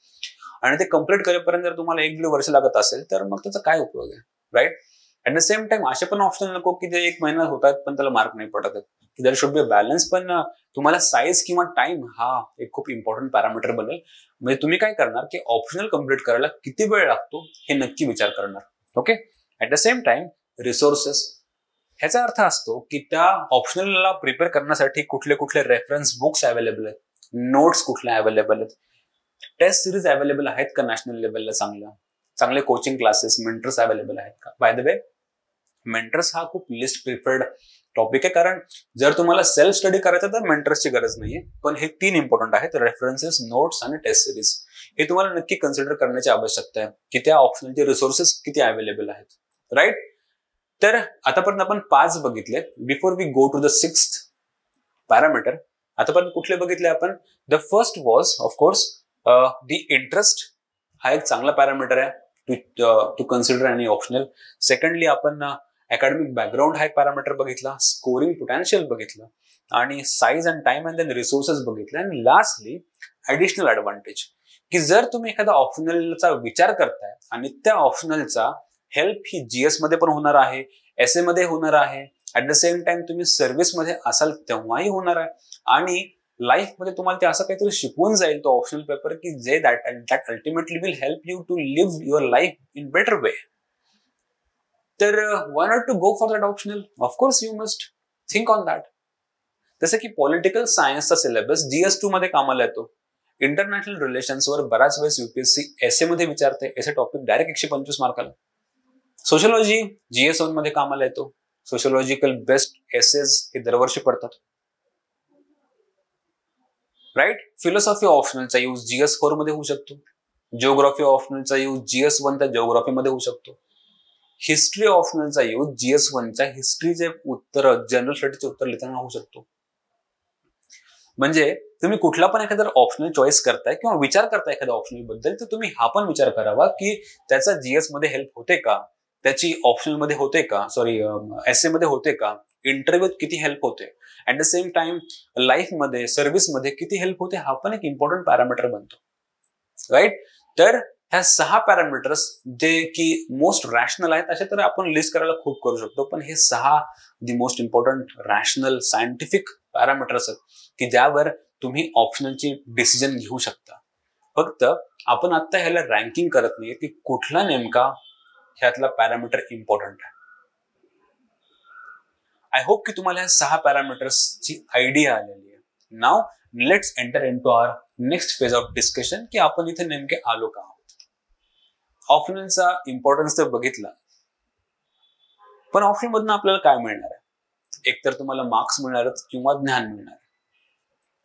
[SPEAKER 2] आणि ते कम्प्लीट करेपर्यंत जर तुम्हाला 1-1.5 वर्ष लागत असेल तर मग त्याचा काय उपयोग आहे, right? At the same time असे पण ऑप्शन नको की ते 1 महिना होतात पण त्याला मार्क नाही पडत आहेत. There should be a balance. पण तुम्हाला साईज किंवा टाइम हा एक खूप इम्पॉर्टंट पॅरामीटर बनेल. म्हणजे तुम्ही काय करणार की ऑप्शनल कम्प्लीट करायला किती वेळ लागतो हे नक्की विचार करणार. Okay. At the same time resources, ह्याचा अर्थ असतो की त्या ऑप्शनलला प्रिपेअर करण्यासाठी कुठले कुठले रेफरन्स बुक्स अवेलेबल आहेत, नोट्स कुठले अवेलेबल आहेत, टेस्ट सिरीज अवेलेबल आहेत का नॅशनल लेवलला, चांगले कोचिंग क्लासेस, मेंटर्स अवेलेबल आहेत का. बाय द वे, मेंटर्स हा खूप लिस्ट प्रिफर्ड टॉपिक आहे, कारण जर तुम्हाला सेल्फ स्टडी करायचं तर मेंटर्सची गरज नाहीये. पण हे 3 इम्पॉर्टंट आहेत, रेफरन्सेस, नोट्स आणि टेस्ट सिरीज. हे तुम्हाला नक्की कन्सिडर करण्याची आवश्यकता आहे की त्या ऑप्शनलचे रिसोर्सेस किती अवेलेबल आहेत, राईट. तर आतापर्यंत आपण 5 बघितले. Before we go to the 6th parameter, आतापर्यंत कुठले बघितले आपण. The first was of course the interest. हा एक चांगला पॅरामीटर आहे to consider any optional. Secondly आपण अकॅडमिक बॅकग्राऊंड हा एक पॅरामीटर बघितला, स्कोरिंग पोटेन्शियल बघितलं, आणि size and time and then resources बघितले. आणि लास्टली ऍडिशनल ऍडव्हान्टेज, की जर तुम्ही एखादा ऑप्शनलचा विचार करताय आणि त्या ऑप्शनलचा हेल्प ही जीएस मध्ये पण होणार आहे, एसए मध्ये होणार आहे, ऍट द सेम टाइम तुम्ही सर्व्हिस मध्ये असाल तेव्हाही होणार आहे, आणि लाईफ मध्ये तुम्हाला ते असं काहीतरी शिकवून जाईल तो ऑप्शनल पेपर की जे that ultimately will help you to live your life in better way. तर why not to go for that optional. Of course you must think on that. जसं की पॉलिटिकल सायन्सचा सिलेबस GS2 मध्ये कामाला येतो. इंटरनॅशनल रिलेशन्सवर बराच वेळेस UPSC एसए मध्ये विचारते. एसए टॉपिक डायरेक्ट 125 मार्काला. सोशियोलॉजी GS1 मध्ये कामाला येतो. सोशियोलॉजिकल बेस्ट एसेज हे दरवर्षी पडतात, राईट. फिलॉसॉफी ऑप्शनलचा यूज GS4 मध्ये होऊ शकतो. जिओग्राफी ऑप्शनलचा यूज GS1 त्या जिओग्राफी मध्ये होऊ शकतो. हिस्ट्री ऑप्शनलचा यूज GS1च्या हिस्ट्रीचे उत्तर, जनरल स्टडीचे उत्तर लिहिताना होऊ शकतो. म्हणजे तुम्ही कुठला पण एखादा ऑप्शनल चॉईस करताय किंवा विचार करताय एखाद्या ऑप्शनल बद्दल, तर तुम्ही हा पण विचार करावा की त्याचा GS मध्ये हेल्प होते का, त्याची ऑप्शनल मध्ये होते का, एसए मध्ये होते का, इंटरव्ह्यूत किती हेल्प होते, at the same time life मध्ये, सर्व्हिस मध्ये किती हेल्प होते. हा पण एक इम्पॉर्टंट पॅरामीटर बनतो, राईट. तर ह्या 6 पॅरामीटर्स जे की मोस्ट रॅशनल आहेत, असे तर आपण लिस्ट करायला खूप करू शकतो, पण हे 6 the most important rational scientific parameters आहेत की ज्यावर तुम्ही ऑप्शनलची डिसिजन घेऊ शकता. फक्त आपण आता ह्याला रँकिंग करत नाहीये की कुठला नेमका ह्यातला पॅरामीटर इम्पॉर्टंट आहे. आय होप की तुम्हाला ह्या 6 पॅरामीटर्सची आयडिया आलेली आहे. Now let's enter into our next phase of discussion की आपण इथे नेमके आलो का आहोत. ऑप्शनलचा इम्पॉर्टन्स तर बघितला, पण ऑप्शनल मधून आपल्याला काय मिळणार आहे. एकतर तुम्हाला मार्क्स मिळणार किंवा ज्ञान मिळणार,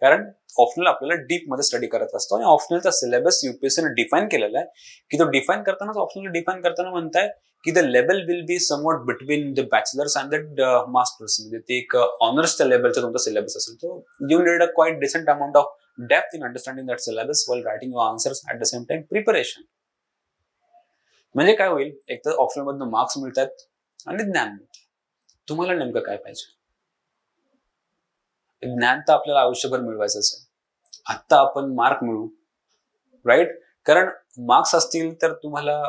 [SPEAKER 2] कारण ऑप्शनल आपल्याला डीप मध्ये स्टडी करत असतो. आणि ऑप्शनलचा सिलेबस युपीएससीने डिफाईन केलेला आहे की तो डिफाईन करतानाच ऑप्शनल डिफाईन करताना म्हणताय की the level will be somewhat between the bachelors and the masters. म्हणजे ते एक ऑनर्सच्या लेवलचा तुमचा सिलेबस असेल, तो you need a quite decent amount of depth in understanding that syllabus while writing your answers at the same time preparation. म्हणजे काय होईल, एक तर ऑप्शनल मधून मार्क्स मिळतात आणि ज्ञान मिळतं. तुम्हाला नेमकं काय पाहिजे. ज्ञान तर आपल्याला आयुष्यभर मिळवायचं असेल. आता आपण मार्क मिळवू, राईट. कारण मार्क्स असतील तर तुम्हाला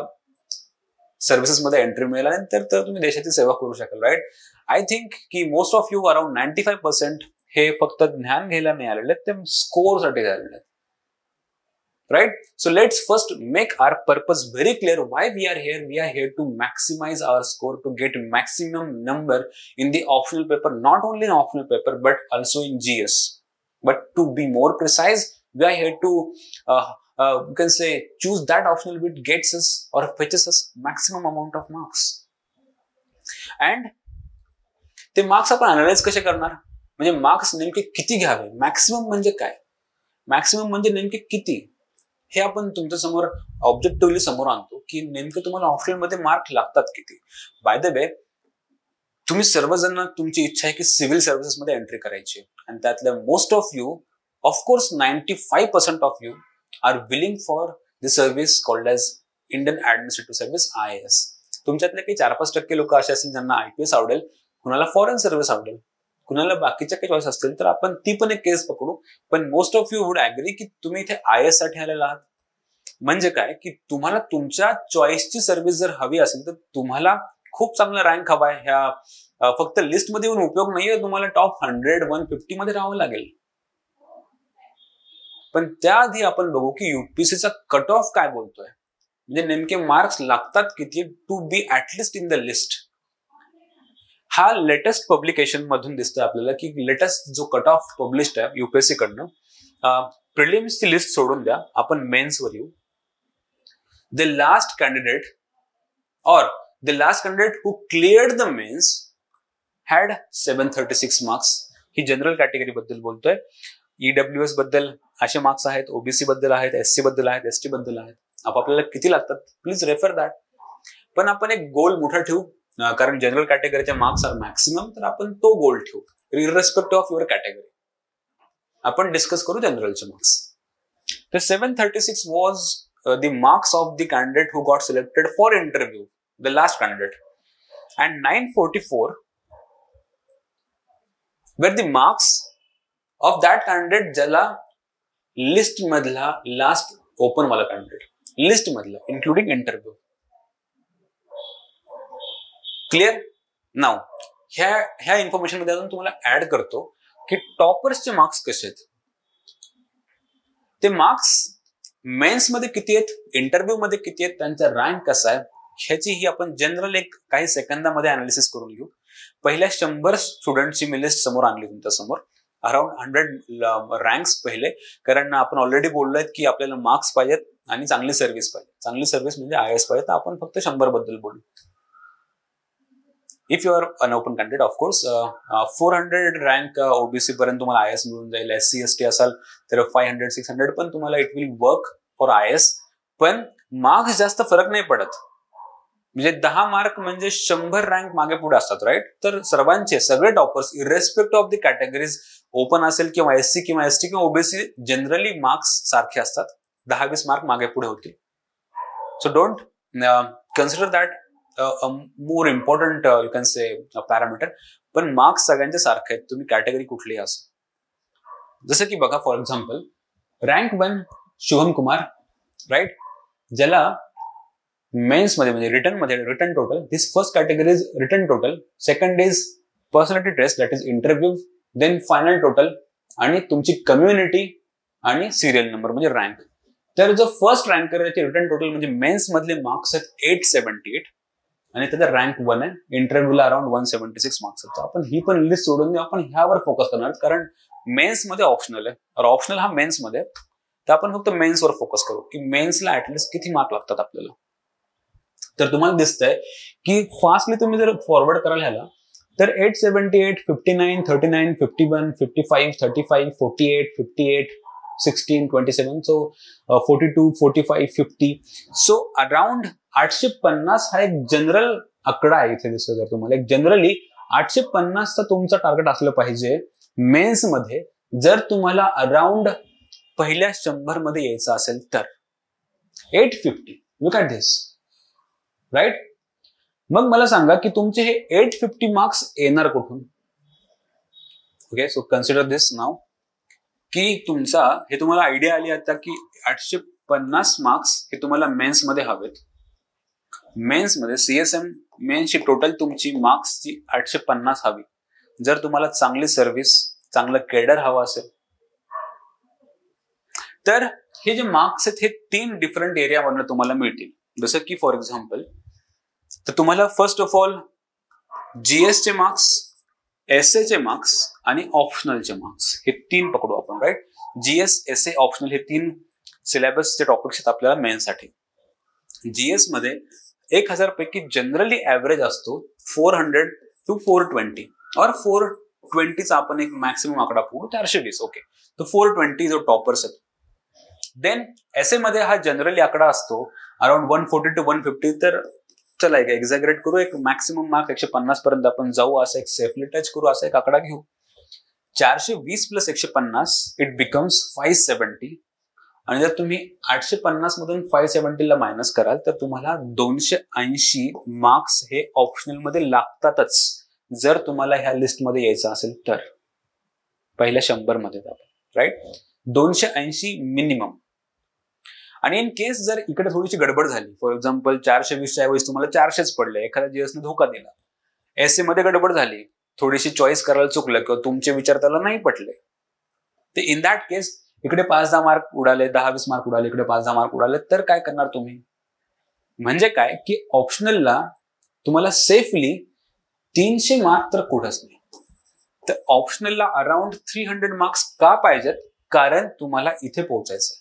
[SPEAKER 2] सर्व्हिसेस मध्ये एंट्री मिळेल आणि तर तुम्ही देशाची सेवा करू शकाल, राईट. आय थिंक की मोस्ट ऑफ यू अराउंड 95% हे फक्त ज्ञान घ्यायला नाही आलेले, ते स्कोरसाठी झालेले आहेत, right? So let's first make our purpose very clear why we are here. We are here to maximize our score, to get maximum number in the optional paper, not only in optional paper but also in GS. But to be more precise, we are here to you can say choose that optional which gets us or fetches us maximum amount of marks. And ते marks आपण analyse कसे करणार, म्हणजे marks नेमके किती घ्यावे, maximum म्हणजे काय, मॅक्सिमम म्हणजे नेमके किती, हे आपण तुमच्या समोर ऑब्जेक्टिव्हली समोर आणतो की नेमकं तुम्हाला ऑप्शनल मध्ये मार्क लागतात किती. बाय द वे, तुम्ही सर्वजण तुमची इच्छा आहे की सिव्हिल सर्व्हिसेस मध्ये एंट्री करायची, आणि त्यातल्या most of you, of course 95% of you are willing for the service called as Indian administrative service, IAS. तुमच्यातले काही 4-5% लोक असे असतील ज्यांना IPS आवडेल, कुणाला फॉरेन सर्व्हिस आवडेल, कुणाला बाकीच्या काही चॉईस असतील, तर आपण ती पण एक केस पकडू. पण most of you would agree की तुम्ही इथे IAS साठी आलेला आहात. म्हणजे काय की तुम्हाला तुमच्या चॉईसची सर्व्हिस जर हवी असेल तर तुम्हाला खूप चांगला रँक हवाय. ह्या फक्त लिस्ट मध्ये येऊन उपयोग नाहीये, तुम्हाला टॉप 100-150 मध्ये राहावं लागेल. पण त्याआधी आपण बघू की युपीएससीचा कट ऑफ काय बोलतोय, म्हणजे नेमके मार्क्स लागतात किती to be at least in the list. हा लेटेस्ट पब्लिकेशन मधून दिसतोय आपल्याला की लेटेस्ट जो कट ऑफ पब्लिश्ड आहे युपीएससी कडनं. प्रिलिम्सची लिस्ट सोडून द्या, आपण मेन्सवर येऊ. The last candidate who cleared the mains had 736 marks. ही जनरल कॅटेगरी बद्दल बोलतोय. ईडब्ल्यूएस बद्दल असे मार्क्स आहेत, ओबीसी बद्दल आहेत, एससी बद्दल आहेत, एसटी बद्दल आहेत. आपल्याला किती लागतात प्लीज रेफर दॅट. पण आपण एक गोल मोठा ठेवू, कारण जनरल कॅटेगरीचे मार्क्स आर मॅक्सिमम, तर आपण तो गोल ठेवू इररेस्पेक्टिव्ह ऑफ युअर कॅटेगरी. आपण डिस्कस करू जनरलचे मार्क्स. तर 736 was the marks of the candidate who got selected for interview, the last candidate. And 944 were the marks of that candidate ज्याला लिस्ट मधला last open वाला कॅन्डिडेट, लिस्ट मधला including interview. Clear. नाव ह्या information मध्ये अजून तुम्हाला add करतो की टॉपर्सचे मार्क्स कसे आहेत. ते मार्क्स मेन्स मध्ये किती आहेत, इंटरव्ह्यू मध्ये किती आहेत, त्यांचा रँक कसा आहे, ह्याची ही आपण जनरल एक काही सेकंदामध्ये अनालिसिस करून घेऊ. पहिल्या 100 स्टुडंटची मी लिस्ट समोर आणली तुमच्या समोर. अराउंड 100 रँक्स पहिले, कारण आपण ऑलरेडी बोललोय की आपल्याला मार्क्स पाहिजेत आणि चांगली सर्व्हिस पाहिजे. चांगली सर्व्हिस म्हणजे IAS पाहिजे, तर आपण फक्त 100 बद्दल बोलू. If you are an open candidate of course 400 rank OBC पर्यंत तुम्हाला IAS मिळून जाईल. SC ST असाल तर 500 600 पण तुम्हाला it will work for IAS. पण मार्क्स जास्त फरक नाही पडत. म्हणजे 10 मार्क म्हणजे 100 रँक मागे पुढे असतात, राईट. तर सर्वांचे सगळे toppers irrespective of the categories, open असेल किंवा SC किंवा ST किंवा ओबीसी, जनरली मार्क्स सारखे असतात. 10-20 मार्क मागे पुढे होतील. So don't consider that more important you can say parameter. पण मार्क्स सगळ्यांचे सारखे आहेत, तुम्ही कॅटेगरी कुठलीही असो. जसं की बघा, for example rank 1 Shubham Kumar, right, ज्याला मेन्स मध्ये म्हणजे written total, this first category is written total, second is personality test that is interview, then final total आणि तुमची कम्युनिटी आणि सिरियल नंबर म्हणजे रँक. तर जो फर्स्ट रँकर आहे त्याचे रिटर्न टोटल म्हणजे मेन्स मधले मार्क्स आहेत 878 आणि त्याचा रँक 1 आहे. इंटरव्ह्यूला अराउंड 176 मार्क्स आहेत. आपण ही पण लिस्ट सोडून आपण ह्यावर फोकस करणार, कारण मेन्स मध्ये ऑप्शनल आहे, और ऑप्शनल हा मेन्स मध्ये, तर आपण फक्त मेन्सवर फोकस करू की मेन्सला ऍटलिस्ट किती मार्क लागतात आपल्याला. तर तुम्हाला दिसतंय की फास्टली तुम्ही जर फॉरवर्ड कराल ह्याला, तर 878, 59, 39, 51, 55, 35, 48, 58, 16, 27, so 42, 45, 50. सो अराउंड 850 हा एक जनरल आकडा आहे इथे दिसतो. जर तुम्हाला एक जनरली 850चा तुमचा टार्गेट असलं पाहिजे मेन्स मध्ये, जर तुम्हाला अराउंड पहिल्या 100 मध्ये यायचं असेल तर. 850, लुक ॲट धिस, राईट. मग मला सांगा की तुमचे हे 850 मार्क्स येणार कुठून. ओके, सो कन्सिडर दिस नाव की तुमचा हे तुम्हाला आयडिया आली आता की 850 मार्क्स हे तुम्हाला मेन्स मध्ये हवेत. मेन्स मध्ये CSM मेन्सची टोटल तुमची मार्क्सची 850 हवी, जर तुम्हाला चांगली सर्व्हिस, चांगलं केडर हवं असेल. तर हे जे मार्क्स आहेत हे 3 डिफरंट एरियावरनं तुम्हाला मिळतील. जसं की फॉर एक्झाम्पल, तर तुम्हाला फर्स्ट ऑफ ऑल GS चे मार्क्स, SA चे मार्क्स आणि ऑप्शनलचे मार्क्स हे 3 पकडू आपण, राईट. GS, SA, ऑप्शनल हे 3 सिलेबसचे टॉपिक्स आहेत आपल्याला मेन्ससाठी. GS मध्ये 1000 पैकी जनरली ऍव्हरेज असतो 400 to 420 और 420चा आपण एक मॅक्सिमम आकडा पकडू 420. ओके, तर 420 जो टॉपर्स आहेत. देन SA मध्ये हा जनरली आकडा असतो अराउंड 140 to 150. तर चला एक एक्झॅगरेट करू, एक मॅक्सिमम मार्क 150 पर्यंत आपण जाऊ, असं एक सेफली टच करू, असा एक आकडा घेऊ. 420 + 150 इट बिकम्स 570. आणि जर तुम्ही 850 मधून 570 ला मायनस कराल तर तुम्हाला 280 मार्क्स हे ऑप्शनल मध्ये लागतातच, जर तुम्हाला ह्या लिस्टमध्ये यायचं असेल तर. पहिल्या 100 मध्ये राईट, 280 मिनिमम. आणि इन केस जर इकडे थोडीशी गडबड झाली, फॉर एक्झाम्पल 420च्या ऐवजी तुम्हाला 400च पडले, एखाद्या GSने धोका दिला, SA मध्ये गडबड झाली, थोडीशी चॉईस करायला चुकलं किंवा तुमचे विचार त्याला नाही पटले, तर इन दॅट केस इकडे 5-10 मार्क उडाले, 10-20 मार्क उडाले, इकडे 5-10 मार्क उडाले, तर काय करणार तुम्ही. म्हणजे काय की ऑप्शनलला तुम्हाला सेफली 300 मार्क तर कुठंच नाही. तर ऑप्शनलला अराउंड 300 मार्क्स का पाहिजेत? कारण तुम्हाला इथे पोहोचायचं.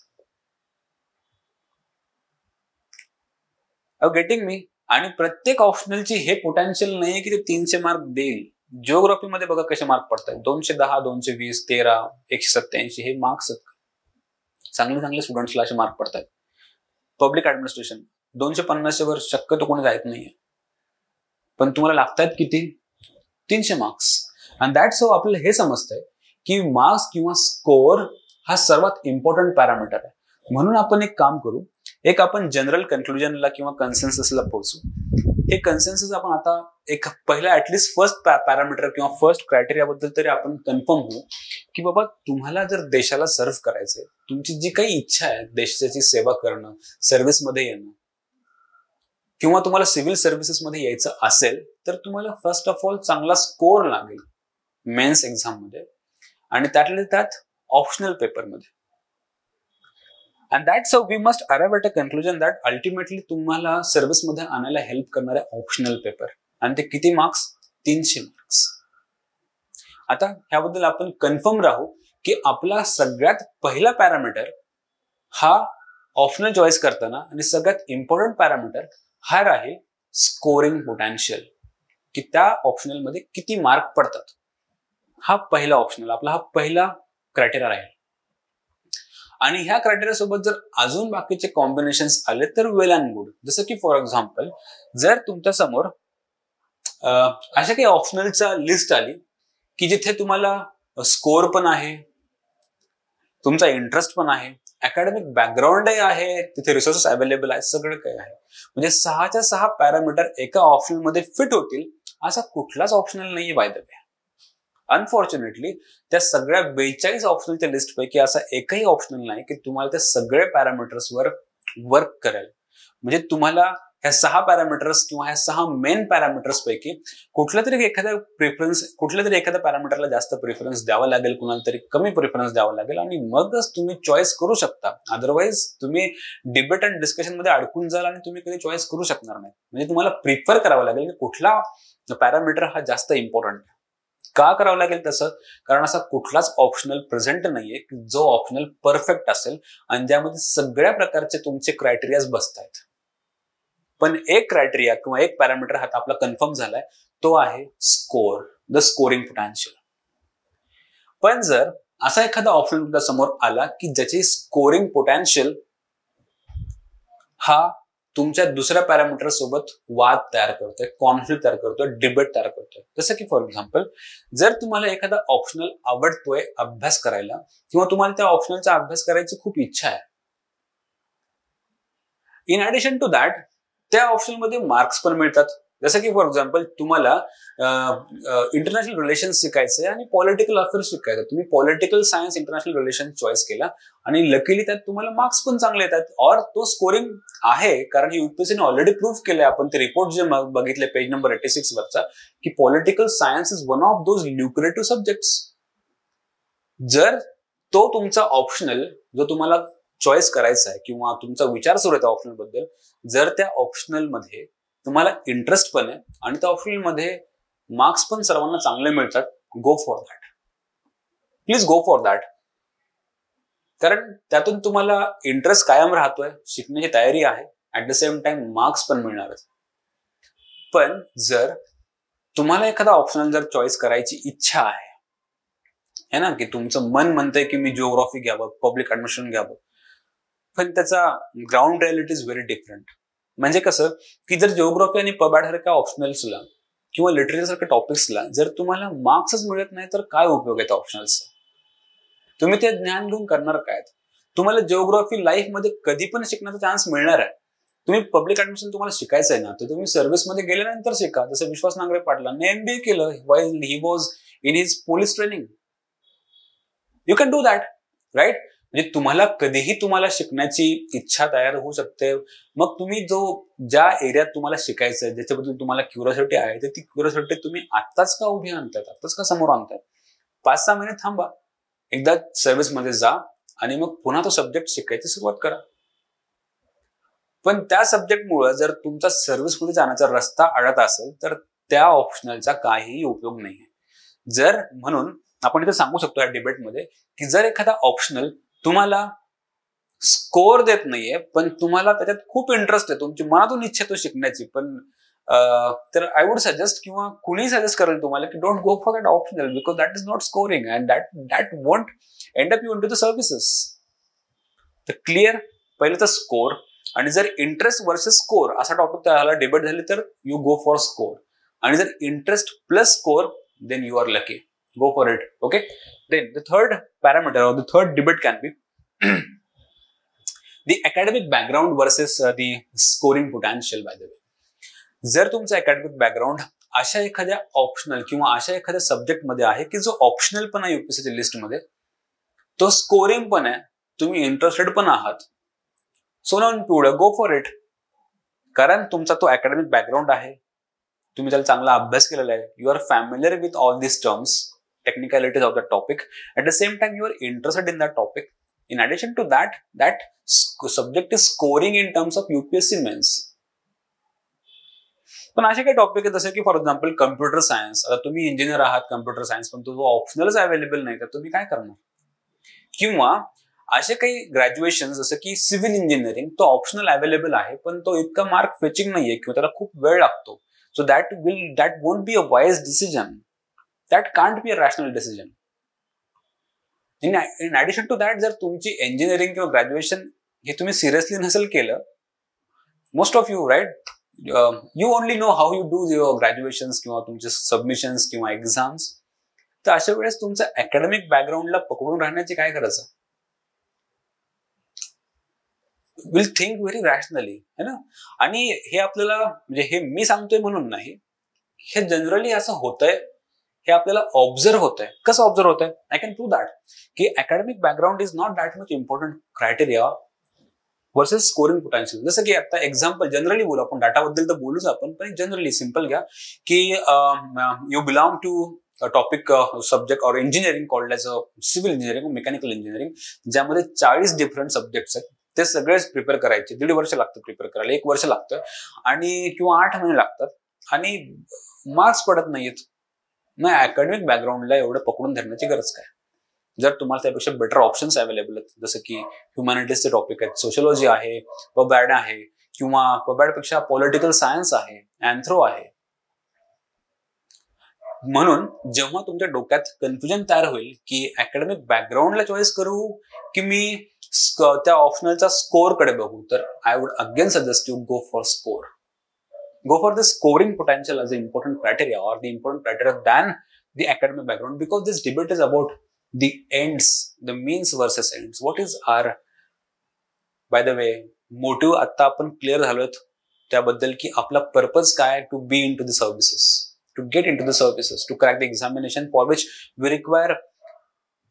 [SPEAKER 2] Getting me? आणि प्रत्येक ऑप्शनलची हे पोटेन्शियल नाहीये की ते 300 मार्क देईल. जिओग्राफी मध्ये बघा कसे मार्क पडतात. 210, 220, 13, 187 हे मार्क्स चांगले चांगले स्टुडंट्सला असे मार्क पडतात. पब्लिक ऍडमिनिस्ट्रेशन 250 वर शक्यतो कोणी जायत नाहीये, पण तुम्हाला लागतात किती? 300 मार्क्स. अँड दॅट्स हाऊ आपल्याला हे समजतंय की मार्क्स किंवा स्कोअर हा सर्वात इम्पॉर्टंट पॅरामीटर आहे. म्हणून आपण एक काम करू, एक आपण जनरल कन्क्लुजनला किंवा कन्सेन्ससला पोहोचू. हे कन्सेन्सस आपण आता एक पहिला ऍटलिस्ट फर्स्ट पॅरामीटर किंवा फर्स्ट क्रायटेरिया बद्दल तरी आपण कन्फर्म होऊ की बाबा तुम्हाला जर देशाला सर्व्ह करायचंय, तुमची जी काही इच्छा आहे देशाची सेवा करणं, सर्व्हिसमध्ये येणं किंवा तुम्हाला सिव्हिल सर्व्हिसेसमध्ये यायचं असेल तर तुम्हाला फर्स्ट ऑफ ऑल चांगला स्कोअर लागेल मेन्स एक्झाम मध्ये आणि त्यातल्या त्यात ऑप्शनल पेपरमध्ये. And that's how we must arrive at a conclusion that ultimately तुम्हाला सर्व्हिसमध्ये आणायला हेल्प करणारे ऑप्शनल पेपर. आणि ते किती मार्क्स? 300 मार्क्स. आता ह्याबद्दल आपण कन्फर्म राहू की आपला सगळ्यात पहिला पॅरामीटर हा ऑप्शनल चॉईस करताना आणि सगळ्यात इम्पॉर्टंट पॅरामीटर हा राहील स्कोरिंग पोटेन्शियल, की त्या ऑप्शनल मध्ये किती मार्क पडतात. हा पहिला ऑप्शनल आपला हा पहिला क्रायटेरिया राहील. आणि ह्या क्रायटेरिया सोबत जर अजून बाकीचे कॉम्बिनेशन्स आले तर वेल अँड गुड. जसं की फॉर एक्झाम्पल जर तुमच्या समोर अशा काही ऑप्शनलचा लिस्ट आली की जिथे तुम्हाला स्कोर पण आहे, तुमचा इंटरेस्ट पण आहे, अकॅडमिक बॅकग्राऊंडही आहे, तिथे रिसोर्सेस अवेलेबल आहेत, सगळं काही आहे, म्हणजे 6च्या 6 पॅरामीटर एका ऑप्शनल मध्ये फिट होतील असा कुठलाच ऑप्शनल नाहीये बाय द वे. अनफॉर्च्युनेटली त्या सगळ्या 42 ऑप्शनलच्या लिस्ट पैकी असा एकही ऑप्शनल नाही की तुम्हाला त्या सगळ्या पॅरामीटर्सवर वर्क करेल. म्हणजे तुम्हाला ह्या 6 पॅरामीटर्स किंवा ह्या 6 मेन पॅरामीटर्स पैकी कुठल्या तरी एखाद्या पॅरामीटरला जास्त प्रिफरन्स द्यावा लागेल, कुणाला तरी कमी प्रिफरन्स द्यावा लागेल आणि मगच तुम्ही चॉईस करू शकता. अदरवाईज तुम्ही डिबेट अँड डिस्कशन मध्ये अडकून जाल आणि तुम्ही कधी चॉईस करू शकणार नाही. म्हणजे तुम्हाला प्रिफर करावं लागेल की कुठला पॅरामीटर हा जास्त इम्पॉर्टंट आहे. का करावं लागेल तसं? कारण असा कुठलाच ऑप्शनल प्रेझेंट नाहीये जो ऑप्शनल परफेक्ट असेल आणि ज्यामध्ये सगळ्या प्रकारचे तुमचे क्रायटेरियाज बसतायत. पण एक क्रायटेरिया किंवा एक पॅरामीटर हा आपला कन्फर्म झालाय, तो आहे स्कोर, द स्कोरिंग पोटेन्शियल. पण जर असा एखादा ऑप्शन तुमच्या समोर आला की ज्याची स्कोरिंग पोटेन्शियल हा तुमच्या दुसऱ्या पॅरामीटर सोबत वाद तयार करतोय, कॉन्फ्लिक्ट तयार करतोय, डिबेट तयार करतोय. जसं की फॉर एक्झाम्पल जर तुम्हाला एखादा ऑप्शनल आवडतोय अभ्यास करायला किंवा तुम्हाला त्या ऑप्शनलचा अभ्यास करायची खूप इच्छा आहे, इन ऍडिशन टू दॅट त्या ऑप्शनमध्ये मार्क्स पण मिळतात. जसं की फॉर एक्झाम्पल तुम्हाला इंटरनॅशनल रिलेशन्स शिकायचंय आणि पॉलिटिकल अफेअर्स शिकायचं, तुम्ही political science international relation choice केला आणि लकीली त्यात तुम्हाला मार्क्स पण चांगले येतात. और तो स्कोरिंग आहे कारण युपीएससीने ऑलरेडी प्रूव्ह केलंय. आपण ते रिपोर्ट जे बघितले पेज नंबर 86 वरचा की political science is one of those lucrative subjects. जर तो तुमचा ऑप्शनल जो तुम्हाला चॉईस करायचा आहे किंवा तुमचा विचार सुरू आहे त्या ऑप्शनल बद्दल, जर त्या ऑप्शनल मध्ये तुम्हाला इंटरेस्ट पण आहे आणि त्या ऑप्शनल मध्ये मार्क्स पण सर्वांना चांगले मिळतात, गो for that. Please go for that. कारण त्यातून तुम्हाला इंटरेस्ट कायम राहतोय, शिकण्याची तयारी आहे, at the same time marks पण मिळणारच. पण जर तुम्हाला एखादा ऑप्शनल जर चॉईस करायची इच्छा आहे ना, की तुमचं मन म्हणतंय की मी जिओग्राफी घ्यावं, पब्लिक ऍडमिनिस्ट्रेशन घ्यावं, पण त्याचा ground reality is very different. म्हणजे कसं की जर जिओग्राफी आणि पबॅड सारख्या ऑप्शनल्सला किंवा लिटरेचर सारख्या टॉपिक्सला जर तुम्हाला मार्क्सच मिळत नाही तर काय उपयोग आहे त्या ऑप्शनल्सचा? तुम्ही ते ज्ञान घेऊन करणार काय? तुम्हाला जिओग्राफी लाईफ मध्ये कधी पण शिकण्याचा चान्स मिळणार आहे. तुम्ही पब्लिक ऍडमिनिस्ट्रेशन तुम्हाला शिकायचं आहे ना, तर तुम्ही सर्व्हिसमध्ये गेल्यानंतर शिका. जसं विश्वास नांगरे पाटलांनी एमबीए केलं while he was in his police training. You can do that, right? म्हणजे तुम्हाला कधीही तुम्हाला शिकण्याची इच्छा तयार होऊ शकते. मग तुम्ही ज्या एरियात तुम्हाला शिकायचं आहे, ज्याच्याबद्दल तुम्हाला क्युरिओसिटी आहे, तर ती क्युरिओसिटी तुम्ही आत्ताच का उभी आणतायत, आत्ताच का समोर आणतायत? 5-6 महिने थांबा, एकदा सर्व्हिसमध्ये जा आणि मग पुन्हा तो सब्जेक्ट शिकायची सुरुवात करा. पण त्या सब्जेक्टमुळे जर तुमचा सर्व्हिसमध्ये जाण्याचा रस्ता अडत असेल तर त्या ऑप्शनलचा काहीही उपयोग नाहीये. जर म्हणून आपण इथे सांगू शकतो या डिबेटमध्ये की जर एखादा ऑप्शनल तुम्हाला स्कोर देत नाहीये पण तुम्हाला त्याच्यात खूप इंटरेस्ट आहे, तुमची मनातून इच्छा तो शिकण्याची, पण तर आय वुड सजेस्ट किंवा कुणीही सजेस्ट करेल तुम्हाला की don't go for that optional because that is not scoring and that won't end up you into the services. तर क्लिअर, पहिलं तर स्कोर, आणि जर इंटरेस्ट वर्सेस स्कोर असा टॉपिक त्याला डिबेट झाली तर यू गो फॉर स्कोर, आणि जर interest plus score then you are lucky, go for it. Okay, then the third parameter or the third debate can be the academic background versus the scoring potential. By the way, जर तुमचा academic background अशा एखाद्या optional किंवा अशा एखाद्या subject मध्ये आहे की जो ऑप्शनल पण आहे यूपीएससीच्या लिस्ट मध्ये, तो स्कोरिंग पण आहे, तुम्ही इंटरेस्टेड पण आहात, सो नॉन पुढे गो फॉर इट. कारण तुमचा तो अकॅडमिक बॅकग्राऊंड आहे, तुम्ही त्याला चांगला अभ्यास केलेला आहे, you are familiar with all this terms, technicalities of the topic. At the same time, you are interested in that topic. In addition to that, that subject is scoring in terms of UPSC mains. पण असे काही topic आहे जसे की for example computer science. आता तुम्ही engineer आहात computer science, पण तो ऑप्शनलच अवेलेबल नाही, तर तुम्ही काय करणार? किंवा असे काही ग्रॅज्युएशन जसं की सिव्हिल इंजिनिअरिंग, तो ऑप्शनल अवेलेबल आहे पण तो इतका मार्क फेचिंग नाहीये किंवा त्याला खूप वेळ लागतो. So that won't be a wise decision. That can't be a rational decision. In addition to that, जर तुमची इंजिनिअरिंग किंवा ग्रॅज्युएशन हे तुम्ही सिरियसली नसेल केलं, most of you right, you only know how you do your graduations किंवा तुमचे submissions किंवा एक्झाम्स, तर अशा वेळेस तुमचं अकॅडमिक बॅकग्राऊंडला पकडून राहण्याची काय गरज आहे? विल थिंक व्हेरी रॅशनली, है ना. आणि हे आपल्याला म्हणजे हे मी सांगतोय म्हणून नाही, हे जनरली असं होतंय, हे आपल्याला ऑब्झर्व होत आहे. कसं ऑब्झर्व होत आहे? आय कॅन प्रूव्ह दॅट की academic background is not that much important criteria versus scoring potential. जसं की आता एक्झाम्पल जनरली बोलू, आपण डाटाबद्दल तर बोलूच आपण, पण जनरली सिम्पल घ्या की you belong to topic subject or engineering called as civil engineering, mechanical engineering, ज्यामध्ये 40 डिफरंट सब्जेक्ट्स आहेत. ते सगळेच प्रिपेअर करायचे, 1.5 वर्ष लागतं प्रिपेअर करायला, 1 वर्ष लागतं आणि किंवा 8 महिने लागतात, आणि मार्क्स पडत नाहीत. नाही, अकॅडमिक बॅकग्राऊंडला एवढं पकडून धरण्याची गरज काय? जर तुम्हाला त्यापेक्षा बेटर ऑप्शन्स अवेलेबल आहेत, जसं की ह्युमॅनिटीजचे टॉपिक आहेत, सोशियोलॉजी आहे, पबॅड आहे, किंवा पबॅडपेक्षा पॉलिटिकल सायन्स आहे, अँथ्रो आहे. म्हणून जेव्हा तुमच्या डोक्यात कन्फ्युजन तयार होईल की अकॅडमिक बॅकग्राऊंडला चॉईस करू की मी त्या ऑप्शनलचा स्कोर कडे बघू, तर I would again suggest you go for score. Go for the scoring potential as an important criteria or the important criteria than the academic background, because this debate is about the ends, the means versus ends. What is our, by the way, motive? आता आपण clear झालोत त्याबद्दल की आपला purpose काय, to be in to the services, to get in to the services, to crack the examination for which we require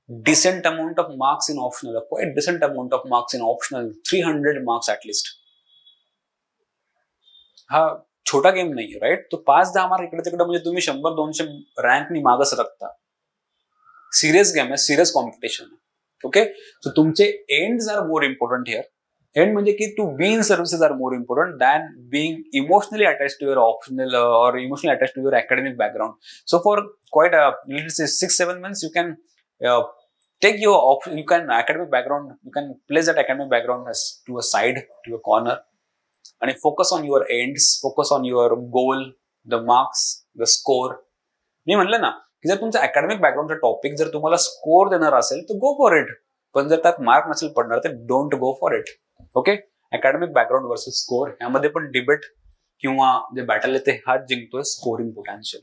[SPEAKER 2] decent amount of marks in optional, a quite decent amount of marks in optional, 300 marks at least. हा छोटा game नाहीये, right. तो 5-10 mark इकडे तिकडे म्हणजे तुम्ही 100-200 रँकनी मागं सरकता. सिरियस गेम आहे, सिरियस कॉम्पिटिशन आहे. ओके, सो तुमचे ends are more important here. End म्हणजे की to be in services are more important than being emotionally attached to your optional or emotionally attached to your academic background. So for quite 6-7 months you can take your option, you can academic background, you can place that academic background as to a side, to a corner, आणि focus on your ends, focus on your goal, the marks, the score. मी म्हणलं ना की जर तुमचं academic बॅकग्राऊंडचा topic जर तुम्हाला score देणार असेल तर गो फॉर इट, पण जर त्यात मार्क नसेल पडणार तर don't go for it. Okay, academic background versus score, यामध्ये पण डिबेट किंवा जे बॅटल आहे ते हाच जिंकतोय स्कोरिंग पोटेन्शियल.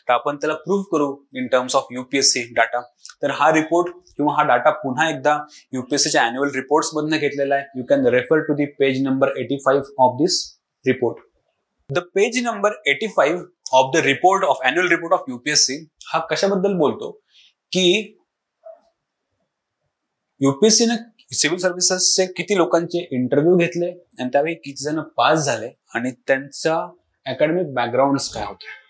[SPEAKER 2] तर आपण त्याला प्रूव्ह करू in terms of UPSC data. तर हा रिपोर्ट किंवा हा डाटा पुन्हा एकदा युपीएससीच्या अॅन्युअल रिपोर्ट्स मधून घेतलेला आहे. You can refer to the page number 85 of this report. The page number 85 of the report of annual report of UPSC हा कशाबद्दल बोलतो की युपीएससीने सिव्हिल सर्व्हिसेसचे किती लोकांचे इंटरव्ह्यू घेतले आणि त्यावेळी किती जण पास झाले आणि त्यांचा अकॅडमिक बॅकग्राऊंड काय होते.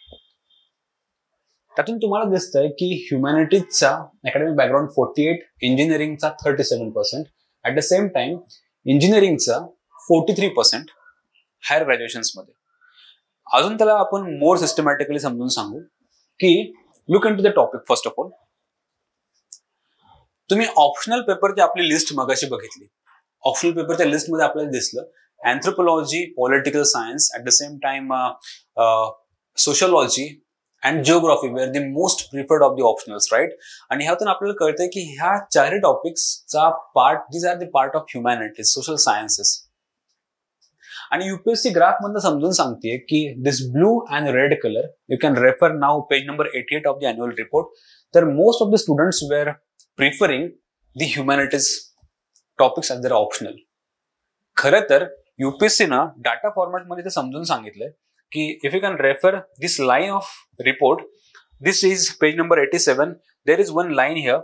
[SPEAKER 2] त्यातून तुम्हाला दिसतंय की ह्युमॅनिटीजचा अकॅडमिक बॅकग्राऊंड 48, इंजिनिअरिंगचा 37%, ऍट द सेम टाइम इंजिनिअरिंगचा 43% हायर ग्रॅज्युएशन्स मध्ये. अजून त्याला आपण मोर सिस्टमॅटिकली समजून सांगू की look in to the topic. First of all तुम्ही ऑप्शनल पेपरची आपली लिस्ट मगाशी बघितली. ऑप्शनल पेपरच्या लिस्टमध्ये आपल्याला दिसलं anthropology, political science, at the same time sociology and geography were the most preferred of the optionals, right. आणि ह्यातून आपल्याला कळतंय की ह्या चारही टॉपिक्सचा part, these are the part of humanities, social sciences. आणि युपीएससी ग्राफ मधनं समजून सांगते की this blue and red colour, you can refer now page number 88 of the annual report. तर most of the students were preferring the humanities topics as there optional. खरं तर UPSC ना data फॉर्मॅटमध्ये ते समजून सांगितलंय की if you can refer this line of report, this is page number 87. There is one line here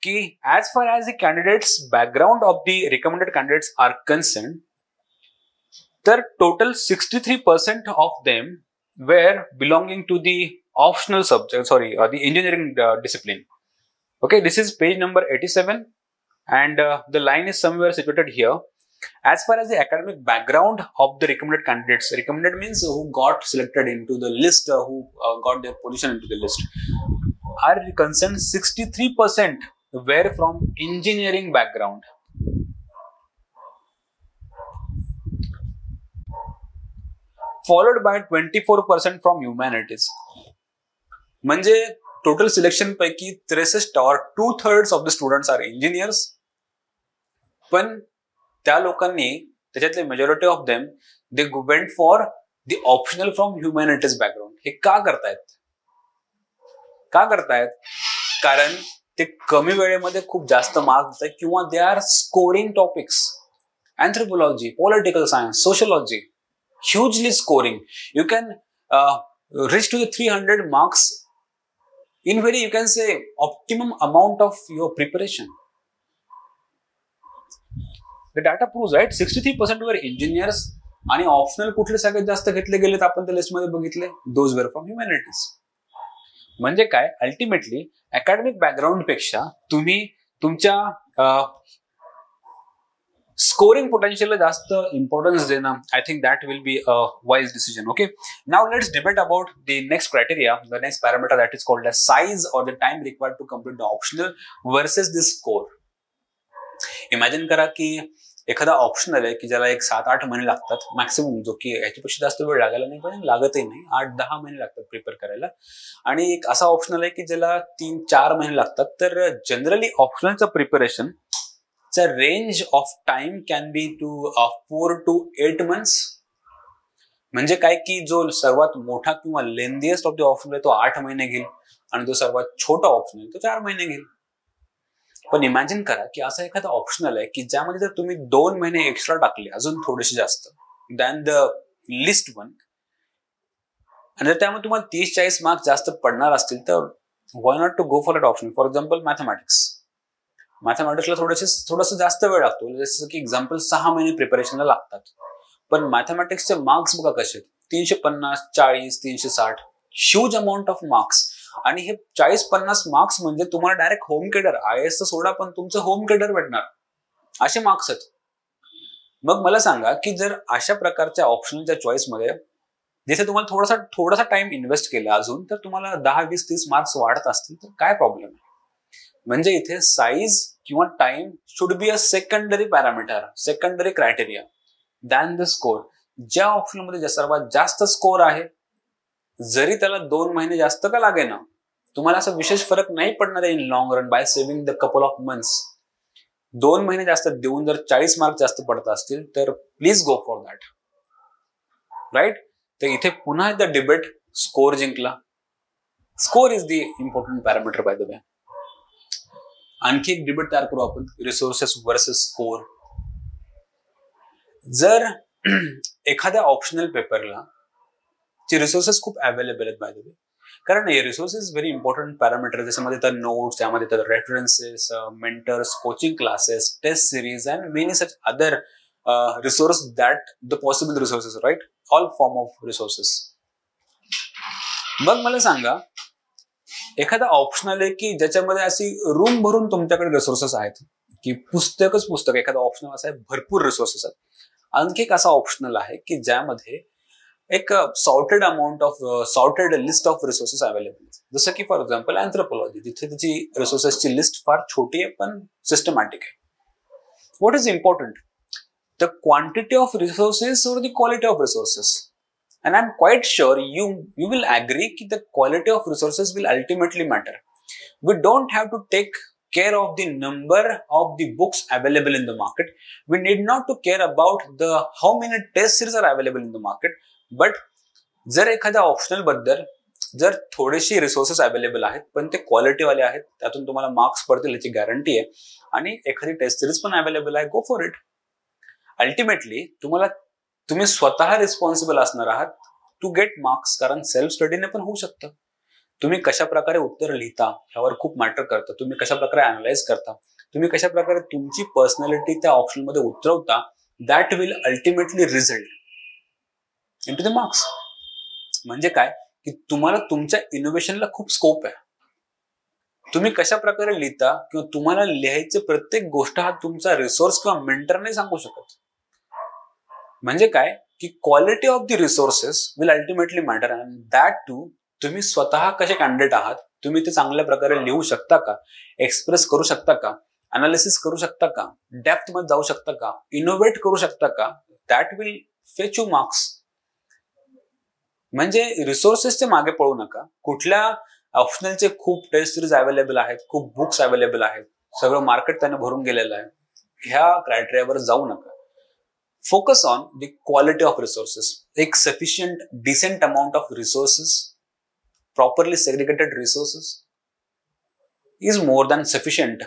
[SPEAKER 2] की as far as the candidates background of the recommended candidates are concern, तर total 63% of them were belonging to the optional subject, sorry the engineering discipline. Okay, this is page number 87 and the line is somewhere situated here. As far as the academic background of the recommended candidates, recommended means who got selected into the list, who got their position into the list, are concerned 63% were from engineering background. Followed by 24% from humanities. म्हणजे total selection पैकी 63 or 2/3 of the students are engineers. पण त्या लोकांनी त्याच्यातले majority of them they went for the optional from humanities background. हे का करतायत? कारण ते कमी वेळेमध्ये खूप जास्त मार्क्स देतात किंवा they are scoring topics. Anthropology, political science, sociology hugely scoring. You can reach to the 300 marks in very, you can say, optimum amount of your preparation. The data proves, right, 63% were engineers आणि optional कुठले सगळ्यात जास्त घेतले गेलेत आपण त्या list मध्ये बघितले, दोज वेर फ्रॉम ह्युमॅनिटीज. म्हणजे काय, अल्टिमेटली अकॅडमिक बॅकग्राऊंड पेक्षा तुम्ही तुमच्या स्कोरिंग पोटेन्शियलला जास्त इम्पॉर्टन्स देणं, I think that will be a wise decision. Okay, now let's debate about the next criteria, the next parameter that is called as size or the time required to complete the optional versus the score. Imagine करा की एखादा optional आहे की ज्याला एक 7-8 महिने लागतात maximum, जो की याच्यापेक्षा जास्त वेळ लागायला नाही, पण लागतही नाही, 8-10 महिने लागतात प्रिपेअर करायला. आणि एक असा ऑप्शनल आहे की ज्याला 3-4 महिने लागतात. तर जनरली ऑप्शनलचं प्रिपरेशन चा range of time can be to 4 to 8 months. म्हणजे काय की जो सर्वात मोठा किंवा लेंथीएस्ट ऑफ द ऑप्शनल आहे तो 8 महिने घेईल आणि जो सर्वात छोटा ऑप्शनल आहे तो 4 महिने घेईल. पण इमॅजिन करा की असा एखादा ऑप्शनल आहे की ज्यामध्ये जर तुम्ही 2 महिने एक्स्ट्रा टाकले, अजून थोडेसे जास्त दॅन द लिस्ट वन, आणि जर त्यामुळे तुम्हाला 30-40 मार्क्स जास्त पडणार असतील तर why not to go for that option. For example मॅथमॅटिक्सला थोडंसं जास्त वेळ लागतो, जसं की एक्झाम्पल 6 महिने प्रिपरेशनला लागतात. पण मॅथमॅटिक्सचे मार्क्स बघा कसे, 350, 40, 360, ह्यूज अमाऊंट ऑफ मार्क्स. आणि हे 40-50 मार्क्स म्हणजे तुम्हाला डायरेक्ट होम केडर, IAS सोडा पण तुमचं होम केडर भेटणार, असे मार्क्स आहेत. मग मला सांगा की जर अशा प्रकारच्या ऑप्शनच्या चॉईसमध्ये जिथे तुम्हाला थोडासा टाइम इन्व्हेस्ट केला अजून, तर तुम्हाला 10, 20, 30 मार्क्स वाढत असतील तर काय प्रॉब्लेम आहे. म्हणजे इथे साईज किंवा time should be a secondary parameter, secondary criteria than the score. ज्या ऑप्शनमध्ये सर्वात जास्त स्कोर आहे, जरी त्याला 2 महिने जास्त का लागे ना, तुम्हाला असा विशेष फरक नाही पडणार आहे in long run by saving the couple of months. 2 महिने जास्त देऊन जर 40 मार्क जास्त पडत असतील तर please go for that, right. तर इथे पुन्हा एकदा डिबेट, स्कोर जिंकला. Score is the important parameter by the way. आणखी एक डिबेट तयार करू आपण, रिसोर्सेस वर्सेस स्कोर. जर एखाद्या ऑप्शनल पेपरला चे रिसोर्सेस खूप अवेलेबल आहेत बाय द वे, कारण हे रिसोर्सेस व्हेरी इम्पॉर्टंट पॅरामीटर, ज्याच्यामध्ये तर नोट्स, त्यामध्ये तर references, mentors, coaching classes, test series and many such other resource that the possible resources, right, all form of resources. मग मला सांगा, एखादा ऑप्शनल आहे की ज्याच्यामध्ये अशी रूम भरून तुमच्याकडे रिसोर्सेस आहेत की पुस्तक, एखादा ऑप्शनल असा आहे भरपूर रिसोर्सेस आहेत. आणखी एक असा ऑप्शनल आहे की ज्यामध्ये एक sorted list of resources available. जसं की फॉर एक्झाम्पल अँथ्रोपॉलॉजी, जिथे त्याची रिसोर्सेसची लिस्ट फार छोटी आहे पण सिस्टमॅटिक आहे. What is important, the quantity of resources or the quality of resources. And I'm quite sure you will agree that the quality of resources will ultimately matter. We don't have to take care of the number of the books available in the market. We need not to care about how many test series are available in the market. But जर एखाद्या optional बद्दल जर थोडेशी resources available आहेत पण ते quality वाले आहेत, त्यातून तुम्हाला मार्क्स पडतील याची गॅरंटी आहे, आणि एखादी टेस्ट सिरीज पण अवेलेबल आहे, गो फॉर इट. अल्टिमेटली तुम्ही स्वतः रिस्पॉन्सिबल असणार आहात टू गेट मार्क्स, कारण सेल्फ स्टडीने पण होऊ शकतं. तुम्ही कशा प्रकारे उत्तर लिहिता ह्यावर खूप मॅटर करतं. तुम्ही कशा प्रकारे अनालाइज करता, तुम्ही कशा प्रकारे तुमची पर्सनॅलिटी त्या ऑप्शन मध्ये उतरवता, that will ultimately result in to the marks. म्हणजे काय की तुम्हाला तुमच्या इनोव्हेशनला खूप स्कोप आहे. तुम्ही कशा प्रकारे लिहिता किंवा तुम्हाला लिहायचे प्रत्येक गोष्ट हा तुमचा रिसोर्स किंवा मेंटर नाही सांगू शकत. म्हणजे काय की quality of the resources will ultimately matter, and that too तुम्ही स्वतः कसे कॅन्डिडेट आहात, तुम्ही ते चांगल्या प्रकारे लिहू शकता का, एक्सप्रेस करू शकता का, अनालिसिस करू शकता का, डेप्थ मध्ये जाऊ शकता का, इनोव्हेट करू शकता का, that will fetch you marks. म्हणजे रिसोर्सेसचे मागे पळू नका. कुठल्या ऑप्शनलचे खूप टेस्ट सिरीज अवेलेबल आहेत, खूप बुक्स अवेलेबल आहेत, सगळं मार्केट त्याने भरून गेलेलं आहे, ह्या क्रायटेरियावर जाऊ नका. Focus on the quality of resources. एक sufficient, decent amount of resources, properly segregated resources is more than sufficient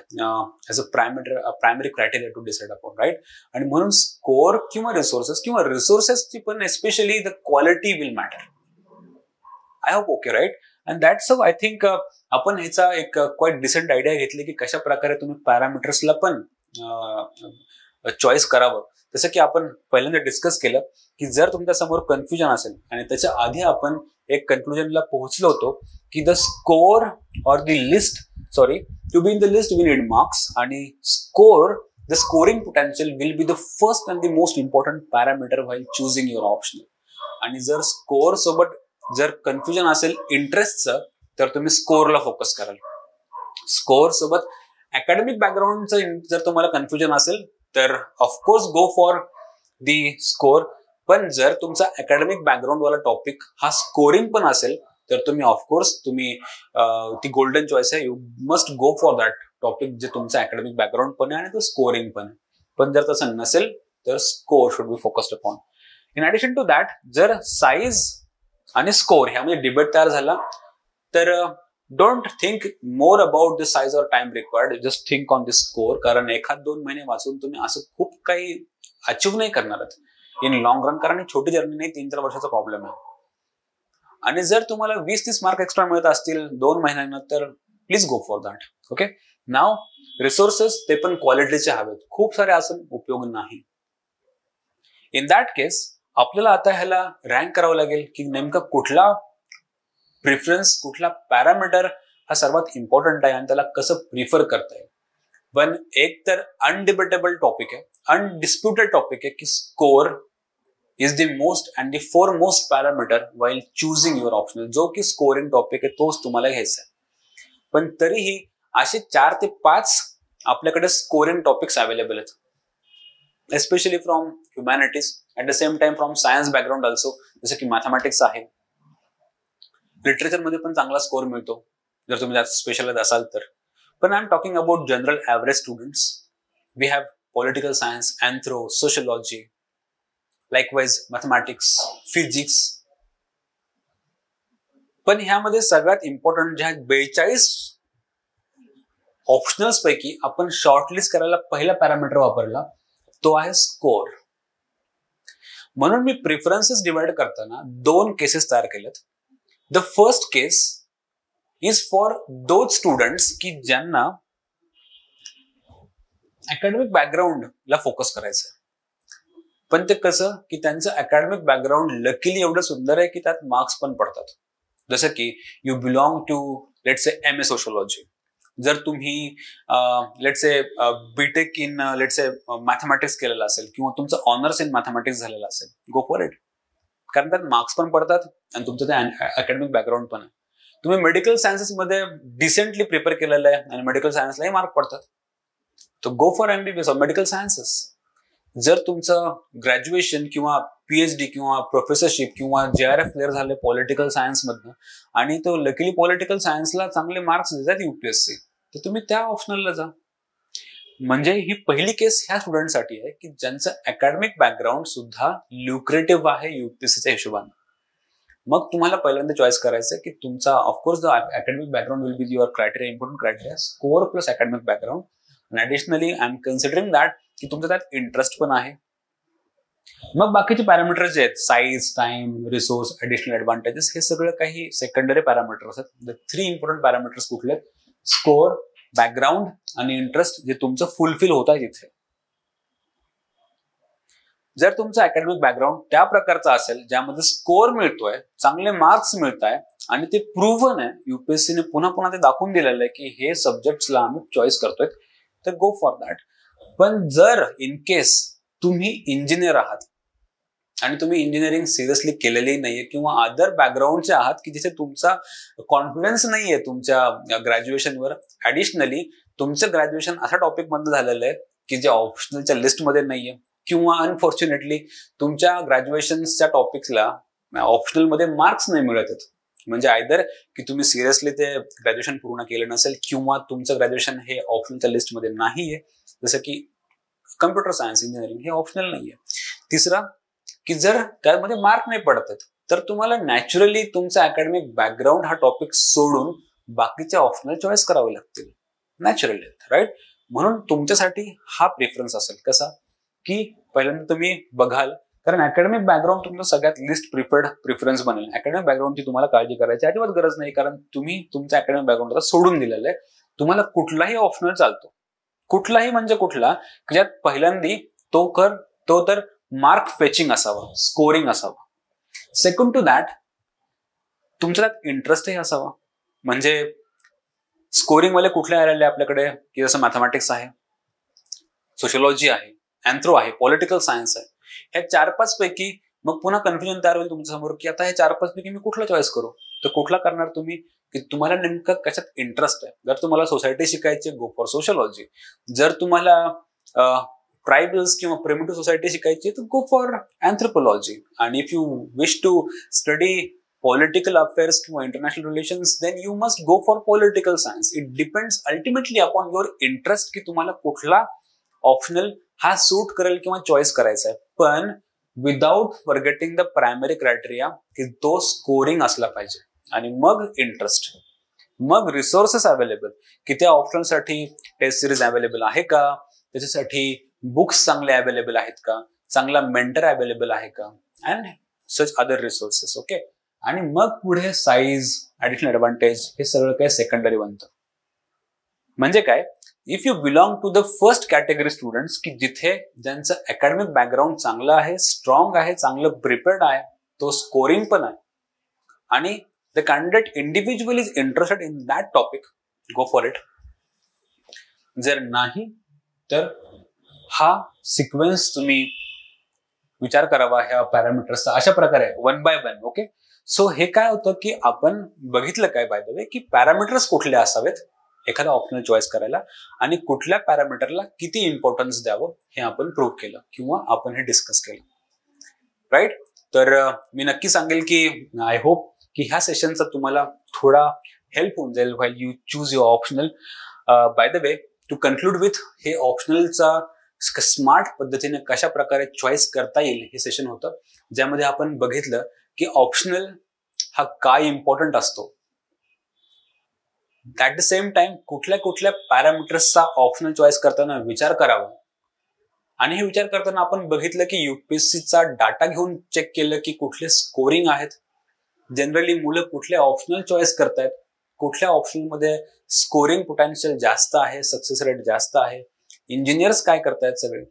[SPEAKER 2] as a primary criteria to decide upon, right? आणि म्हणून score किंवा resources ची पण especially the quality will matter. I hope okay, right? And that's how I think आपण ह्याचा एक quite decent idea घेतली की कशा प्रकारे तुम्ही पॅरामीटर्सला पण चॉईस करावं. जसं की आपण पहिल्यांदा डिस्कस केलं की जर तुमच्या समोर कन्फ्युजन असेल, आणि त्याच्या आधी आपण एक कन्क्लुजनला पोहोचलो होतो की the score or the list, to be in the list we need marks, आणि the scoring potential will be the first and the most important parameter while choosing your option. आणि जर स्कोर सोबत जर कन्फ्युजन असेल इंटरेस्टचं, तर तुम्ही स्कोरला focus कराल. Score सोबत अकॅडमिक बॅकग्राऊंडचं जर तुम्हाला कन्फ्युजन असेल तर of course go for the score. पण जर तुमचा अकॅडमिक बॅकग्राऊंड वाला टॉपिक हा स्कोरिंग पण असेल तर तुम्ही ऑफकोर्स ती गोल्डन चॉईस आहे, you must go for that topic जे तुमचा अकॅडमिक बॅकग्राऊंड पण आहे आणि तो स्कोरिंग पण आहे. पण जर तसं नसेल तर score should be focused upon. In addition to that, जर साईज आणि स्कोर ह्यामध्ये डिबेट तयार झाला तर don't think more about the size or time required, just think on the score. कारण 1-2 महिने वाचून तुम्ही असं खूप काही अचीव्ह नाही करणार इन लॉंग रन, कारण छोटी जर्नी नाही, 3-4 वर्षाचा प्रॉब्लेम आहे. आणि जर तुम्हाला 20-30 मार्क एक्स्ट्रा मिळत असतील 2 महिन्यांना तर please go for that. Okay, now resources ते पण क्वालिटीचे हवेत, खूप सारे असून उपयोग नाही. इन दॅट केस आपल्याला आता ह्याला रँक करावं लागेल की नेमका कुठला प्रिफरन्स, कुठला पॅरामीटर हा सर्वात इम्पॉर्टंट आहे आणि त्याला कसं प्रिफर करता येईल. पण एक तर अनडिबेटेबल टॉपिक आहे, अनडिस्प्युटेड टॉपिक आहे की score is the most and the foremost parameter while choosing your optional. जो की स्कोरिंग टॉपिक आहे तोच तुम्हाला घ्यायचा आहे. पण तरीही असे 4 ते 5 आपल्याकडे स्कोरिंग टॉपिक्स अवेलेबल आहेत, especially from humanities, at the same time from science background also, जसं की मॅथमॅटिक्स आहे. लिटरेचरमध्ये पण चांगला स्कोर मिळतो जर तुम्ही त्यात स्पेशलाइज असाल तर. पण I am talking about general average students. We have political science, anthro, sociology, likewise mathematics, physics. पण ह्यामध्ये सगळ्यात इम्पॉर्टंट ज्या 42 ऑप्शनल्स पैकी आपण शॉर्टलिस्ट करायला पहिला पॅरामीटर वापरला तो आहे स्कोर. म्हणून मी प्रिफरन्सेस डिवाइड करताना 2 केसेस तयार केलेत. The first case is for those students की ज्यांना अकॅडमिक बॅकग्राऊंड ला फोकस करायचं, पण ते कसं की त्यांचं अकॅडमिक बॅकग्राऊंड लकीली एवढं सुंदर आहे की त्यात मार्क्स पण पडतात. जसं की you belong to let's say M A sociology. जर तुम्ही let's say BTech in let's say mathematics केलेलं असेल किंवा तुमचं ऑनर्स इन मॅथमॅटिक्स झालेलं असेल, गो फॉर इट. कारण त्यात मार्क्स पण पडतात आणि तुमचं ते अकॅडमिक बॅकग्राऊंड पण आहे. तुम्ही मेडिकल सायन्सेसमध्ये डिसेंटली प्रिपेअर केलेलं आहे आणि मेडिकल सायन्सलाही मार्क पडतात, तर go for MBBS of medical sciences. जर तुमचं ग्रॅज्युएशन किंवा PhD किंवा प्रोफेसरशिप किंवा JRF क्लिअर झाले पॉलिटिकल सायन्समधनं आणि तो लकीली पॉलिटिकल सायन्सला चांगले मार्क्स देतात UPSC, तर तुम्ही त्या ऑप्शनलला जा. म्हणजे ही पहिली केस ह्या स्टुडंटसाठी आहे की ज्यांचं अकॅडमिक बॅकग्राऊंड सुद्धा ल्युक्रेटिव्ह आहे UPSCच्या हिशोबाने. मग तुम्हाला पहिल्यांदा चॉईस करायचं की तुमचा of course the academic background will be your criteria, important criteria, score plus academic background. आणि additionally I am considering that की तुमचा त्यात इंटरेस्ट पण आहे. मग बाकीचे पॅरामीटर्स जे आहेत, size, time, resource, additional advantages, हे सगळं काही सेकंडरी पॅरामीटर्स आहेत. द 3 इम्पॉर्टंट पॅरामीटर्स कुठले आहेत? स्कोर, बॅकग्राऊंड आणि इंटरेस्ट, जे तुमचं फुलफिल होत आहे तिथे. जर तुमचं अकॅडमिक बॅकग्राऊंड त्या प्रकारचा असेल ज्यामध्ये स्कोर मिळतोय, चांगले मार्क्स मिळत आहे आणि ते प्रूव्हन आहे, UPSCने पुन्हा पुन्हा ते दाखवून दिलेलं आहे की हे सब्जेक्ट्सला आम्ही चॉईस करतोय, तर गो फॉर दॅट. पण जर इन केस तुम्ही इंजिनियर आहात आणि तुम्ही इंजिनिअरिंग सिरियसली केलेली नाहीये किंवा अदर बॅकग्राऊंडचे आहात की जिथे तुमचा कॉन्फिडन्स नाहीये तुमच्या ग्रॅज्युएशनवर, ऍडिशनली तुमचं ग्रॅज्युएशन असा टॉपिक बंद झालेलं आहे की जे ऑप्शनलच्या लिस्टमध्ये नाहीये, किंवा अनफॉर्च्युनेटली तुमच्या ग्रॅज्युएशनच्या टॉपिक्सला ऑप्शनलमध्ये मार्क्स नाही मिळत आहेत, म्हणजे आयदर की तुम्ही सिरियसली ते ग्रॅज्युएशन पूर्ण केलं नसेल किंवा तुमचं ग्रॅज्युएशन हे ऑप्शनलच्या लिस्टमध्ये नाहीये, जसं की कम्प्युटर सायन्स इंजिनिअरिंग हे ऑप्शनल नाहीये. तिसरा की जर त्यामध्ये मार्क नाही पडत आहेत तर तुम्हाला नॅचरली तुमचा अकॅडमिक बॅकग्राऊंड हा टॉपिक सोडून बाकीचे ऑप्शनल चॉईस करावे लागतील, नॅचरली, राईट. म्हणून तुमच्यासाठी हा प्रेफरन्स असेल कसा की पहिल्यांदा तुम्ही बघाल, कारण अकॅडमिक बॅकग्राऊंड तुमचं सगळ्यात लिस्ट प्रिफर्ड प्रिफरन्स बनेल. अकॅडमिक बॅकग्राऊंडची तुम्हाला काळजी करायची अजिबात गरज नाही, कारण तुम्ही तुमच्या अकॅडमिक बॅकग्राऊंड सोडून दिलेलं आहे. तुम्हाला कुठलाही ऑप्शनल चालतो, कुठलाही म्हणजे कुठला, ज्यात पहिल्यांदा तो तर मार्क फेचिंग असावा, स्कोरिंग असावा. सेकंड टू दॅट तुमच्या त्यात इंटरेस्टही असावा, म्हणजे स्कोरिंग वाले कुठले आलेले आपल्याकडे की जसं मॅथमॅटिक्स आहे, सोशियोलॉजी आहे, अँथ्रो आहे, पॉलिटिकल सायन्स आहे. ह्या 4-5 पैकी मग पुन्हा कन्फ्युजन तयार होईल तुमच्या समोर की आता हे 4-5 पैकी मी कुठला चॉईस करू. तर कुठला करणार तुम्ही की तुम्हाला नेमकं कशात इंटरेस्ट आहे. जर तुम्हाला सोसायटी शिकायची, गो फॉर सोशियोलॉजी. जर तुम्हाला ट्रायबल्स किंवा प्रिमिटिव्ह सोसायटी शिकायची तर गो फॉर अँथ्रोपोलॉजी. आणि if you wish to study political affairs किंवा international relations then you must go for political science. It depends ultimately upon your interest की तुम्हाला कुठला ऑप्शनल हा सूट करेल किंवा चॉईस करायचा आहे, पण without forgetting the primary criteria की तो स्कोरिंग असला पाहिजे. आणि मग इंटरेस्ट, मग रिसोर्सेस अवेलेबल की त्या ऑप्शनसाठी टेस्ट सिरीज अवेलेबल आहे का, त्याच्यासाठी बुक्स चांगले अवेलेबल आहेत का, चांगला मेंटर अवेलेबल आहे का, and such other resources. Okay. आणि मग पुढे साईज, ऍडिशनल ऍडव्हान्टेज हे सगळं काही सेकंडरी बनतं. म्हणजे काय, if you belong to the first category students की जिथे ज्यांचं अकॅडमिक बॅकग्राऊंड चांगलं आहे, स्ट्रॉंग आहे, चांगलं प्रिपेअर्ड आहे, तो स्कोरिंग पण आहे, आणि the candidate individual is interested in that topic, go for it. जर नाही तर हा सिक्वेन्स तुम्ही विचार करावा ह्या पॅरामीटर्सचा अशा प्रकारे 1 by 1. ओके. सो हे काय होतं की आपण बघितलं काय बाय द वे की पॅरामीटर्स कुठले असावेत एखादा ऑप्शनल चॉईस करायला आणि कुठल्या पॅरामीटरला किती इम्पॉर्टन्स द्यावं हे आपण प्रूव्ह केलं किंवा आपण हे डिस्कस केलं, राईट. तर मी नक्की सांगेल की आय होप की ह्या सेशनचा तुम्हाला थोडा हेल्प होऊन जाईल while you choose your optional. By the way, to conclude with, हे ऑप्शनलचा स्मार्ट पद्धतीने कशा प्रकारे चॉईस करता येईल हे सेशन होतं, ज्यामध्ये आपण बघितलं की ऑप्शनल हा काय इम्पॉर्टंट असतो, ऍट द सेम टाइम कुठल्या कुठल्या पॅरामीटर्सचा ऑप्शनल चॉईस करताना विचार करावा. आणि हे विचार करताना आपण बघितलं की UPSCचा डाटा घेऊन चेक केलं की कुठले स्कोरिंग आहेत, जनरली मुलं कुठले ऑप्शनल चॉईस करतायत, कुठल्या ऑप्शनमध्ये स्कोरिंग पोटेन्शियल जास्त आहे, सक्सेस रेट जास्त आहे, इंजिनियर्स काय करतायत, सगळे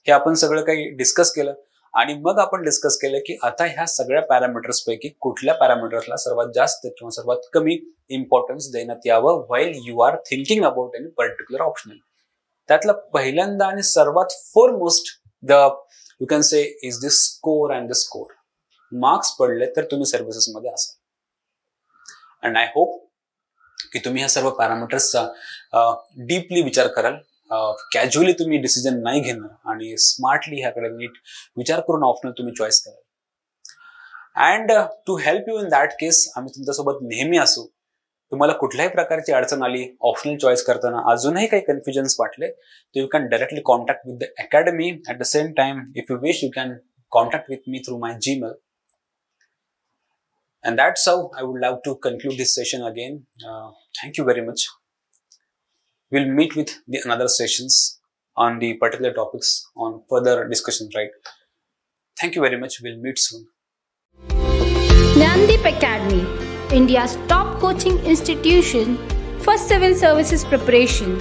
[SPEAKER 2] हे आपण सगळं काही डिस्कस केलं. आणि मग आपण डिस्कस केलं की आता ह्या सगळ्या पॅरामीटर्स पैकी कुठल्या पॅरामीटर्सला सर्वात जास्त किंवा सर्वात कमी इम्पॉर्टन्स देण्यात यावं while you are thinking about any particular optional. त्यातला पहिल्यांदा आणि सर्वात foremost the you can say is the score and the score. Marks पडले तर तुम्ही सर्व्हिसेस मध्ये असाल. अँड आय होप की तुम्ही ह्या सर्व पॅरामीटर्सचा डीपली विचार कराल. कॅज्युअली तुम्ही डिसिजन नाही घेणार आणि स्मार्टली ह्याकडे नीट विचार करून ऑप्शनल तुम्ही चॉईस कराल. And to help you in that case आम्ही तुमच्यासोबत नेहमी असू. तुम्हाला कुठल्याही प्रकारची अडचण आली ऑप्शनल चॉईस करताना, अजूनही काही कन्फ्युजन्स वाटले, तर you can directly contact with the academy. At the same time if you wish you can contact with me through my Gmail. And that's how I would love to conclude this session again. Thank you very much. We'll meet with the another sessions on the particular topics on further discussion, right? Thank you very much. We'll meet soon.
[SPEAKER 1] Gyandeep Academy, India's top coaching institution for civil services preparation.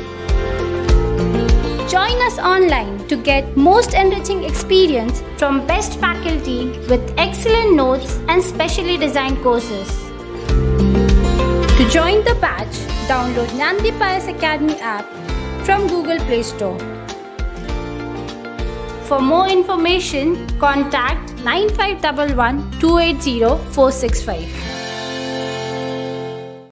[SPEAKER 1] Join us online to get most enriching experience from best faculty with excellent notes and specially designed courses. To join the batch, download Gyandeep IAS Academy app from Google Play Store. For more information, contact 9511 280 465.